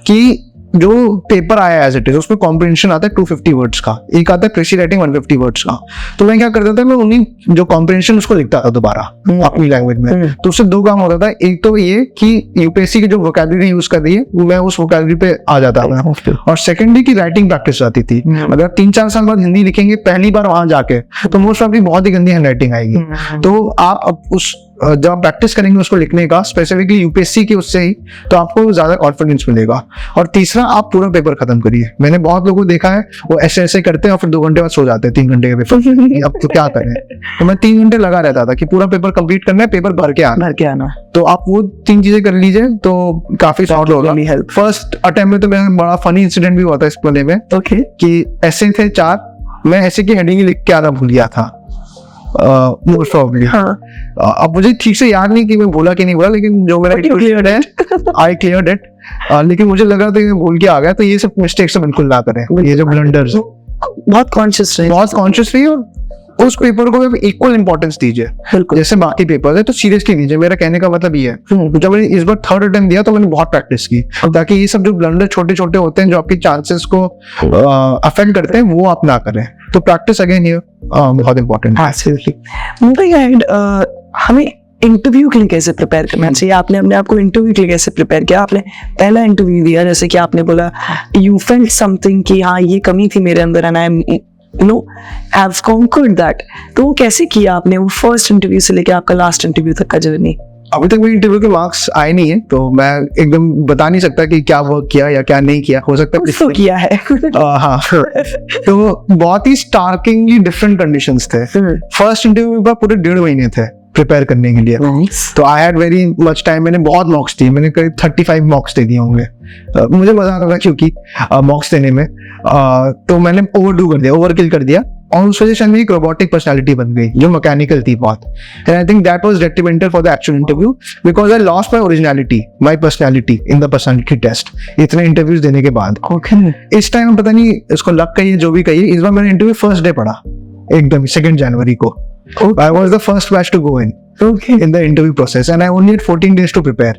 S1: कि जो पेपर आया एज इट इज उसमें कॉम्प्रिहेंशन आता है 250 वर्ड्स का, एक आता है कृषि राइटिंग 150 वर्ड्स का। तो मैं क्या करता था, मैं उन्हीं जो कॉम्प्रिहेंशन उसको लिखता था दोबारा अपनी लैंग्वेज में। तो उससे 2 काम होता था, एक तो ये कि यूपीएससी की जो वोकैबुलरी यूज कर रही है मैं उस वोकैबुलरी पे आ जाता था, और सेकेंडली की राइटिंग प्रैक्टिस आती थी। अगर 3-4 साल बाद हिंदी लिखेंगे पहली बार वहां जाके तो मोस्ट ऑफ बहुत ही गंदी हैंड राइटिंग आएगी। तो आप अब उस जब आप प्रैक्टिस करेंगे उसको लिखने का स्पेसिफिकली यूपीएससी की उससे ही, तो आपको ज्यादा कॉन्फिडेंस मिलेगा। और तीसरा, आप पूरा पेपर खत्म करिए। मैंने बहुत लोगों को देखा है वो ऐसे करते हैं और फिर 2 घंटे बाद सो जाते हैं 3 घंटे के पेपर। अब तो क्या करें, तो मैं 3 घंटे लगा रहता था कि पूरा पेपर कंप्लीट करना है, पेपर भर के आना। तो आप वो 3 चीजें कर लीजिए तो काफी सॉर्ट होगा। फर्स्ट अटेम्प्ट में तो मेरा बड़ा फनी इंसिडेंट भी हुआ था इस वाले में। कि ऐसे थे 4, मैं ऐसे की हेडिंग लिख के आना भूल गया था मोस्ट प्रॉब्ली। अब मुझे ठीक से याद नहीं कि मैं बोला कि नहीं बोला, लेकिन जो मेरा आई क्लियर्ड इट। लेकिन मुझे लगा था भूल के आ गया। तो ये सब मिस्टेक्स बिल्कुल ना करें, ये जो ब्लंडर्स।
S2: बहुत कॉन्शियस
S1: रहिए और उस पेपर को इक्वल इंपॉर्टेंस दीजिए जैसे बाकी पेपर है, तो सीरियसली लीजिए। मेरा कहने का मतलब ये है, जब मैंने इस बार 3rd अटेम्प्ट दिया तो मैंने बहुत प्रैक्टिस की, ताकि ये सब जो ब्लंडर छोटे छोटे होते हैं जो आपके चांसेस को अफेक्ट करते हैं वो आप ना करें। तो प्रैक्टिस अगेन ये बहुत इंपॉर्टेंट
S2: है। हमें इंटरव्यू के लिए कैसे प्रिपेयर करना चाहिए? आपने अपने आप को इंटरव्यू के लिए कैसे प्रिपेयर किया? आपने पहला इंटरव्यू दिया, जैसे कि आपने बोला यू फेल्ट समथिंग कि हाँ ये कमी थी मेरे अंदर and I am have conquered that। तो वो कैसे किया आपने, वो फर्स्ट इंटरव्यू से लेकर आपका लास्ट इंटरव्यू तक का जर्नी?
S1: अभी तक मेरी इंटरव्यू के मार्क्स आए नहीं है, तो मैं एकदम बता नहीं सकता कि क्या वर्क किया या क्या नहीं किया। हो सकता है
S2: तो किया है।
S1: हाँ, तो बहुत ही स्टार्किंगली डिफरेंट कंडीशंस थे। फर्स्ट इंटरव्यू में पूरे 1.5 महीने थे प्रिपेयर करने के लिए। तो I had very much time. मैंने बहुत मॉक्स दिए, मैंने करीब 35 मॉक्स दे दिए होंगे। मुझे मजा आता था क्योंकि मॉक्स देने में तो मैंने ओवरकिल कर दिया, और उस वजह से मेरी एक रोबोटिक पर्सनालिटी बन गई जो मैकेनिकल थी बहुत। And I think that was detrimental for the actual interview, because I lost my originality, my personality in the personality test इतने इंटरव्यूज देने के बाद। इस टाइम पता नहीं इसको लक कहिए जो भी कहिए, इस बार मैंने इंटरव्यू फर्स्ट डे पढ़ा, एकदम 2 जनवरी को। I was the first batch to go in in the interview process, and I only had 14 days to prepare.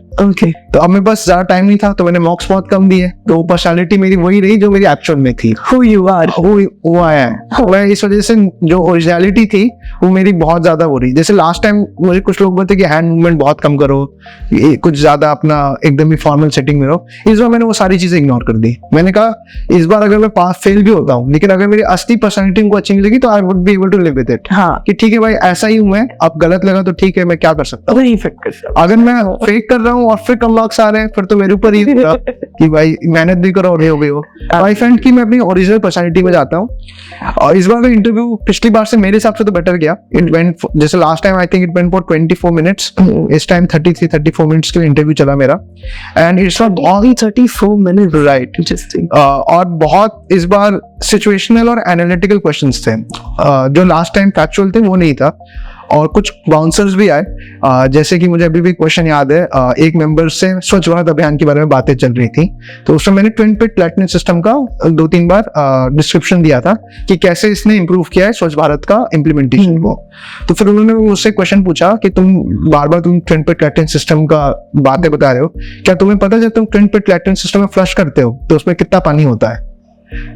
S1: तो अब मेरे पास ज्यादा टाइम नहीं था, तो मैंने मॉक्स बहुत कम दिए, तो पर्सनालिटी मेरी वही रही जो मेरी एक्चुअल में थी।
S2: Who you are?
S1: Who I am. मैं इस वजह से जो ओरिजिनलिटी थी वो मेरी बहुत ज्यादा हो रही। जैसे लास्ट टाइम मुझे कुछ लोग बोलते कि हैंड मूवमेंट बहुत कम करो, कुछ ज्यादा अपना एकदम ही फॉर्मल सेटिंग में रहो। इस बार मैंने वो सारी चीजें इग्नोर कर दी। मैंने कहा इस बार अगर मैं पास फेल भी होता हूँ, लेकिन अगर मेरी असली पर्सनालिटी को अच्छी मिलेगी तो I would be able to live with it.
S2: हाँ,
S1: कि ठीक है भाई, ऐसा ही हूँ मैं, अब गलत लगा तो ठीक है, मैं क्या कर सकता हूँ। अगर मैं फेक कर रहा हूँ और फिर कम मार्क्स आ रहे हैं, फिर तो मेरे ऊपर ही होगा कि भाई मेहनत भी करो और ये हो गई हो। आई फाइंड कि मैं अपनी ओरिजिनल पर्सनालिटी में जाता हूँ। और इस बार का इंटरव्यू पिछली बार से मेरे हिसाब से तो बेटर गया। इट वेंट, जैसे last time I think it went for 24 minutes, इस टाइम 33-34 मिनट्स के इंटरव्यू चला मेरा। And it's not
S2: only 34 minutes,
S1: right.
S2: Interesting.
S1: और बहुत इस बार सिचुएशनल और एनालिटिकल क्वेश्चंस थे, जो लास्ट टाइम फैक्चुअल थे वो नहीं था। और कुछ बाउंसर्स भी आए, जैसे कि मुझे अभी भी क्वेश्चन याद है, एक मेंबर से स्वच्छ भारत अभियान के बारे में बातें चल रही थी, तो उसमें मैंने ट्विन पिट प्लेटिनम सिस्टम का 2-3 बार डिस्क्रिप्शन दिया था कि कैसे इसने इम्प्रूव किया है स्वच्छ भारत का इम्प्लीमेंटेशन को। तो फिर उन्होंने मुझसे क्वेश्चन पूछा कि तुम बार बार ट्विन पिट प्लेटिनम सिस्टम का बातें बता रहे हो, क्या तुम्हें पता है जब तुम ट्विन पिट प्लेटिनम सिस्टम में फ्लश करते हो तो उसमें कितना पानी होता है?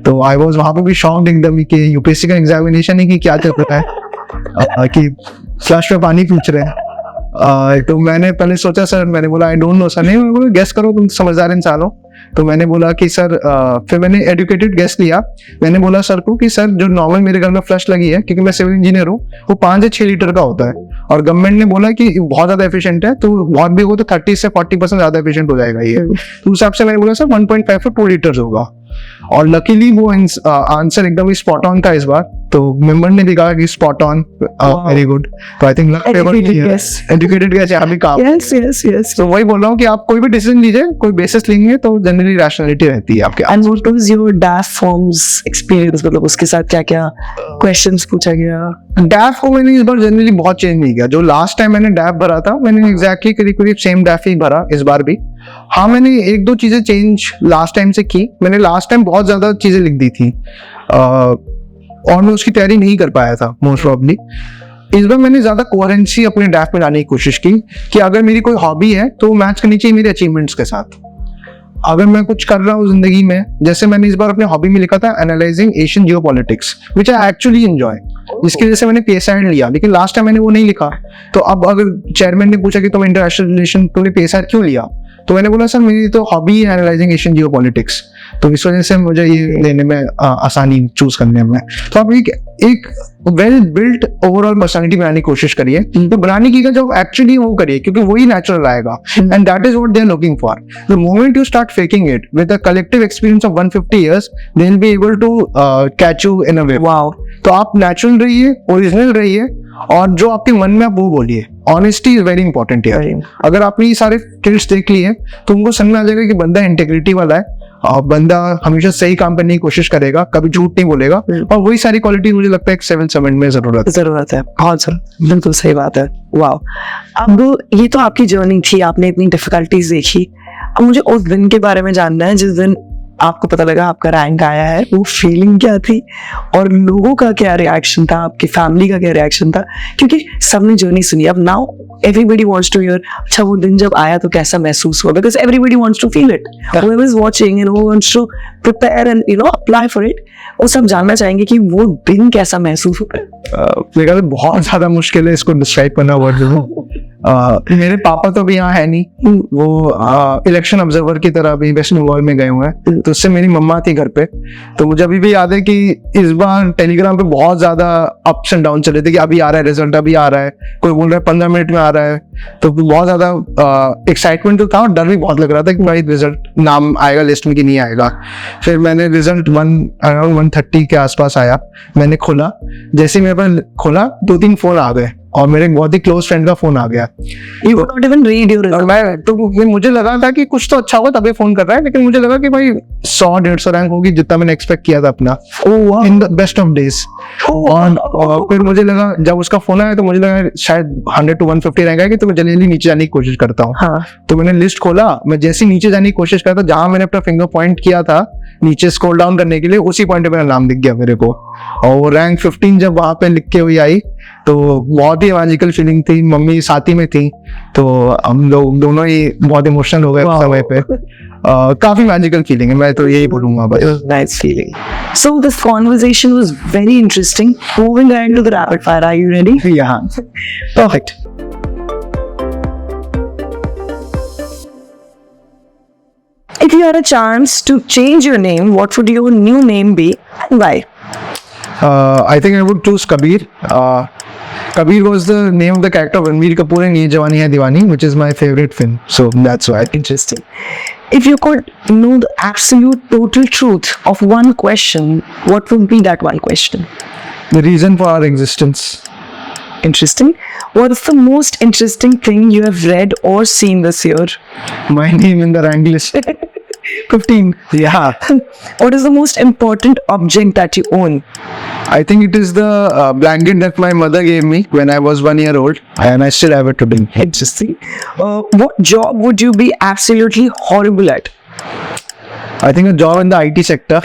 S1: तो आई वाज वहां पे भी शॉक्ड एकदम कि यूपीएससी का एग्जामिनेशन है कि क्या चल रहा है कि फ्लश में पानी पूछ रहे हैं। तो मैंने पहले सोचा सर, मैंने बोला आई डोंट नो सर। नहीं, मैंने बोला गेस करो, तुम समझदार इंसान हो। तो मैंने बोला कि सर, फिर मैंने एजुकेटेड गेस लिया। मैंने बोला सर को कि सर, जो नॉर्मल मेरे घर में फ्लश लगी है, क्योंकि मैं सिविल इंजीनियर हूँ, वो 5 से 6 लीटर का होता है, और गवर्नमेंट ने बोला कि बहुत ज्यादा एफिशिएंट है, तो बहुत भी हो तो 30 से 40% ज्यादा एफिशिएंट हो जाएगा ये। तो उस हिसाब से मैंने बोला सर 1.5 से 2 लीटर होगा। और लकीली वो आंसर एकदम ही स्पॉट ऑन था इस बार। तो मेंबर ने भी कहा कि स्पॉट ऑन, वेरी गुड। तो I think luck favour educated guess यहाँ भी काम।
S2: yes.
S1: तो वही बोल रहा हूँ कि आप कोई भी डिसीजन लीजिए, कोई बेसिस लेंगे तो जनरली रैशनैलिटी रहती है आपके।
S2: And what was your DAF forms experience? मतलब उसके साथ क्या क्या क्वेश्चंस पूछा गया?
S1: डैफ को मैंने इस बार जनरली बहुत चेंज नहीं किया। जो लास्ट टाइम मैंने डैफ भरा था, मैंने एग्जैक्टली करीब सेम डैफ ही भरा इस बार भी। हाँ, मैंने 1-2 चीजें चेंज लास्ट टाइम से की। मैंने लास्ट टाइम बहुत ज्यादा चीजें लिख दी थी और मैं उसकी तैयारी नहीं कर पाया था मोस्ट प्रॉब्ली। इस बार मैंने ज्यादा कोहेरेंसी अपने डैफ में लाने की कोशिश की कि अगर मेरी कोई हॉबी है तो मैच करनी चाहिए मेरे अचीवमेंट्स के साथ। अगर मैं कुछ कर रहा हूँ जिंदगी में, जैसे मैंने इस बार अपने हॉबी में लिखा था analysing Asian geopolitics, which I actually enjoy, जिसकी वजह से मैंने PSIR लिया। लेकिन लास्ट टाइम मैंने वो नहीं लिखा। तो अब अगर चेयरमैन ने पूछा कि तुम इंटरनेशनल रिलेशन, तुमने PSIR क्यों लिया, तो मैंने बोला सर मेरी तो हॉबी है एनालाइजिंग एशियन जियोपॉलिटिक्स, तो इस वजह से मुझे ये लेने में आसानी चूज करने में। तो आप एक वेल बिल्ट ओवरऑल पर्सनालिटी बनाने की कोशिश करिए, तो बनाने की जो एक्चुअली वो करिए, क्योंकि वही नेचुरल आएगा। And that is what they are looking for. The moment you start faking it with a collective experience of 150 years, they will be able to catch you in a way.
S2: Wow.
S1: तो आप natural रहिए, original रहिए, और जो आपके मन में आप वो बोलिए। ऑनेस्टी इज वेरी इंपॉर्टेंट यार। अगर आपने ये सारे ट्रिक्स देख लिए तो उनको समझ में आ जाएगा कि बंदा इंटेग्रिटी वाला है, और बंदा हमेशा सही काम करने की कोशिश करेगा, कभी झूठ नहीं बोलेगा। और वही सारी क्वालिटी मुझे लगता है एक सिविल सर्वेंट में जरूरत है।
S2: बहुत सर, बिल्कुल सही बात है। वाह, अब ये तो आपकी जर्नी थी, आपने इतनी डिफिकल्टीज देखी। अब मुझे उस दिन के बारे में जानना है जिस दिन आपको पता लगा आपका रैंक आया है। वो फीलिंग क्या थी और लोगों का क्या रिएक्शन था, आपकी फैमिली का क्या रिएक्शन था? क्योंकि सबने जर्नी सुनी, अब now everybody wants to hear अच्छा वो दिन जब आया तो कैसा महसूस हुआ, because everybody wants to feel it, whoever is watching and who wants to prepare and apply for it, वो सब जानना चाहेंगे कि वो दिन कैसा महसूस होता है।
S1: बहुत ज्यादा मुश्किल है इसको डिस्क्राइब करना वर्ड में। मेरे पापा तो अभी यहाँ है नहीं, वो इलेक्शन ऑब्जर्वर की तरह अभी वेस्ट बंगाल में गए हुए हैं, तो उससे मेरी मम्मा थी घर पे, तो मुझे अभी भी याद है कि इस बार टेलीग्राम पे बहुत ज्यादा अप्स एंड डाउन चले थे कि अभी आ रहा है रिजल्ट, अभी आ रहा है, कोई बोल रहा है 15 मिनट में आ रहा है। तो बहुत ज्यादा एक्साइटमेंट तो था और डर भी बहुत लग रहा था कि भाई रिजल्ट नाम आएगा लिस्ट में कि नहीं आएगा। फिर मैंने रिजल्ट अराउंड 1:30 के आसपास आया, मैंने खोला, जैसे ही मेरे पास खोला 2-3 फोन आ गए और मेरे एक बहुत ही क्लोज फ्रेंड का फोन आ गया।
S2: You could not even read your result.
S1: और मैं तो मुझे लगा था कि कुछ तो अच्छा होगा तभी फोन कर रहा है, लेकिन मुझे लगा कि भाई 100-150 रैंक होगी जितना मैंने एक्सपेक्ट किया था अपना in the best of days. और फिर मुझे लगा जब उसका फोन आया तो मुझे लगा शायद 100 to 150 रैंक आएगी, तो मैं जल्दी नीचे जाने की कोशिश करता हूँ।
S2: हाँ.
S1: तो मैंने लिस्ट खोला, मैं जैसे नीचे जाने की कोशिश करता, जहां मैंने अपना फिंगर पॉइंट किया था नीचे स्क्रॉल डाउन करने के लिए, उसी पॉइंट पे मेरा नाम दिख गया मेरे को। और वो रैंक 15 जब वहां पे लिख के हुई आई तो बहुत ही मैजिकल फीलिंग थी। मम्मी साथ ही में थी, तो हम लोग दोनों ही बहुत इमोशनल हो गए उस समय पे। काफी मैजिकल फीलिंग है, मैं तो यही बोलूंगा भाई।
S2: It was nice feeling. So this conversation was very interesting. Moving ahead to the rapid fire. Are you ready?
S1: Yeah.
S2: Perfect. If you had a chance to change your name, what would your new name be and why?
S1: I think I would choose Kabir. Kabir was the name of the character of Ranbir Kapoor in Ye Jawani Hai Diwani, which is my favorite film. So that's why.
S2: Interesting. If you could know the absolute total truth of one question, what would be that one question?
S1: The reason for our existence.
S2: Interesting. What is the most interesting thing you have read or seen this year?
S1: My name in the rank list.
S2: 15.
S1: Yeah.
S2: What is the most important object that you own?
S1: I think it is the blanket that my mother gave me when I was 1 year old, and I still have it today.
S2: Interesting. What job would you be absolutely horrible at?
S1: I think a job in the IT sector.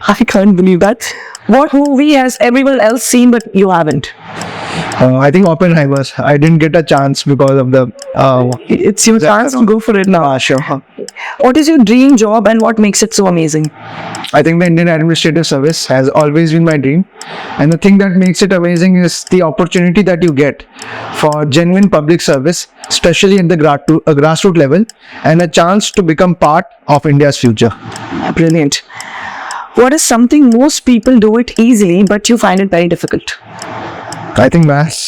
S2: I can't believe that. What movie has everyone else seen but you haven't?
S1: I think Oppenheimer. I didn't get a chance because of the.
S2: It's your chance to go for it now.
S1: Sure.
S2: What is your dream job and what makes it so amazing?
S1: I think the Indian Administrative Service has always been my dream, and the thing that makes it amazing is the opportunity that you get for genuine public service, especially at the grassroots level, and a chance to become part of India's future.
S2: Brilliant. What is something most people do it easily but you find it very difficult?
S1: I think maths.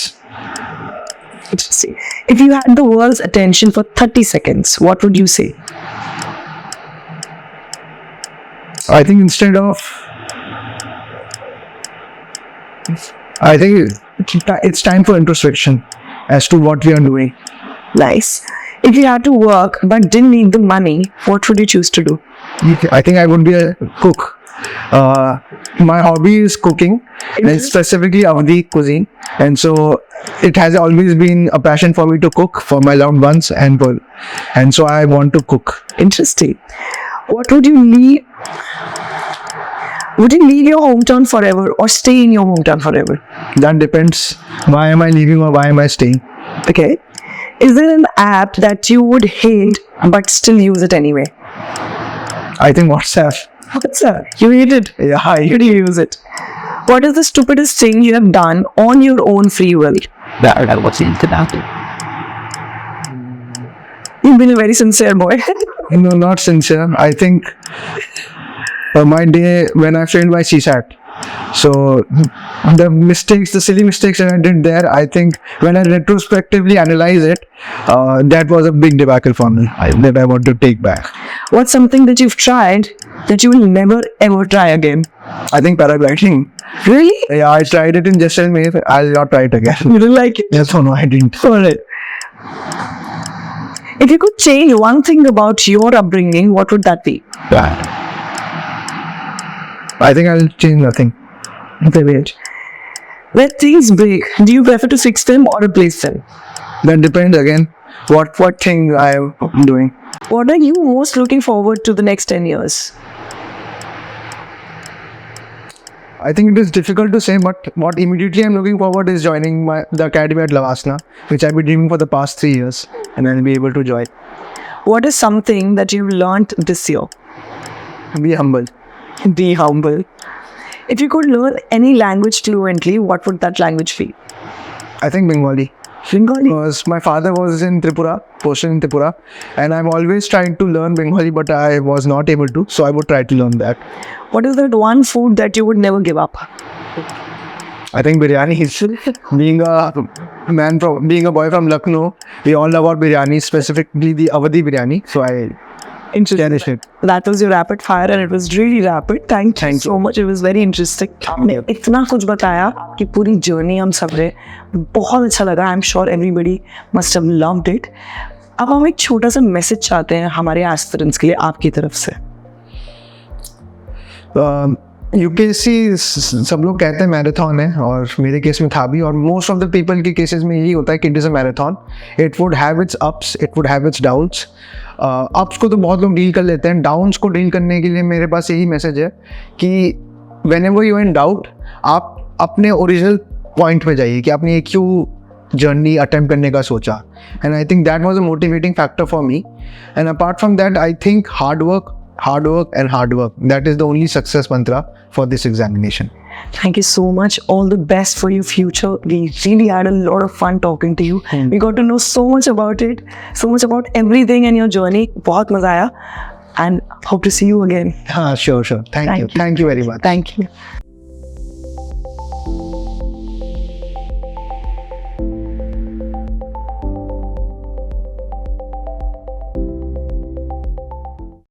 S2: Interesting. If you had the world's attention for 30 seconds, what would you say?
S1: I think instead of, I think it's time for introspection as to what we are doing.
S2: Nice. If you had to work but didn't need the money, what would you choose to do?
S1: I think I would be a cook. My hobby is cooking, and specifically Avdi cuisine, and so it has always been a passion for me to cook for my loved ones, and so I want to cook.
S2: Interesting. What would you leave? Would you leave your hometown forever or stay in your hometown forever?
S1: That depends. Why am I leaving or why am I staying?
S2: Okay. Is there an app that you would hate but still use it anyway?
S1: I think WhatsApp.
S2: What's that? You hate it?
S1: Yeah, I
S2: You do use it. What is the stupidest thing you have done on your own free will?
S3: That was about it.
S2: You've been a very sincere boy.
S1: No, not sincere. I think my day when I failed my CSAT. So the silly mistakes that I did there, I think when I retrospectively analyze it, that was a big debacle for me that I want to take back.
S2: What's something that you've tried that you will never ever try again?
S1: I think paragliding.
S2: Really?
S1: Yeah, I tried it in Jaisalmer. I'll not try it again.
S2: You didn't like it?
S1: Yes or no, I didn't.
S2: Alright. If you could change one thing about your upbringing, what would that be?
S1: Bad. I think I'll change nothing.
S2: Brilliant. When things break, do you prefer to fix them or replace them?
S1: That depends again what thing I am doing.
S2: What are you most looking forward to the next 10 years?
S1: I think it is difficult to say, but what immediately I'm looking forward is joining the academy at Lavasna, which I've been dreaming for the past 3 years, and I'll be able to join.
S2: What is something that you've learned this year?
S1: Be humble.
S2: Be humble. If you could learn any language fluently, what would that language be?
S1: I think Bengali.
S2: Bengali.
S1: Because my father was in Tripura, posted in Tripura, and I'm always trying to learn Bengali, but I was not able to, so I would try to learn that.
S2: What is that one food that you would never give up?
S1: I think biryani is being a boy from Lucknow, we all love our biryani, specifically the Awadhi biryani, so I cherish it.
S2: That was your rapid fire and it was really rapid. Thank you so much. It was very interesting. आपने इतना कुछ बताया, आपकी पूरी journey हम सब रहे, बहुत अच्छा लगा. I'm sure everybody must have loved it. अब हम एक छोटा सा मैसेज चाहते हैं हमारे एस्पिरेंट्स के लिए आपकी तरफ से.
S1: यूपीएससी सब लोग कहते हैं मैराथन है, और मेरे केस में था भी, और मोस्ट ऑफ द पीपल के केसेस में यही होता है कि it is a marathon. It would have it's ups, it would have it's downs. Ups को तो बहुत लोग डील कर लेते हैं, डाउन्स को डील करने के लिए मेरे पास यही मैसेज है कि when ever you in doubt, आप अपने ओरिजिनल पॉइंट पे जाइए कि आपने क्यों जर्नी अटेम्प्ट करने का सोचा. And I think that was a motivating factor for me. And apart from that, I think hard work and hard work, that is the only success mantra for this examination.
S2: Thank you so much. All the best for your future. We really had a lot of fun talking to you. We got to know so much about it, so much about everything and your journey. बहुत मजा आया. And hope to see you again.
S1: Sure. Thank you very much.
S2: Thank you.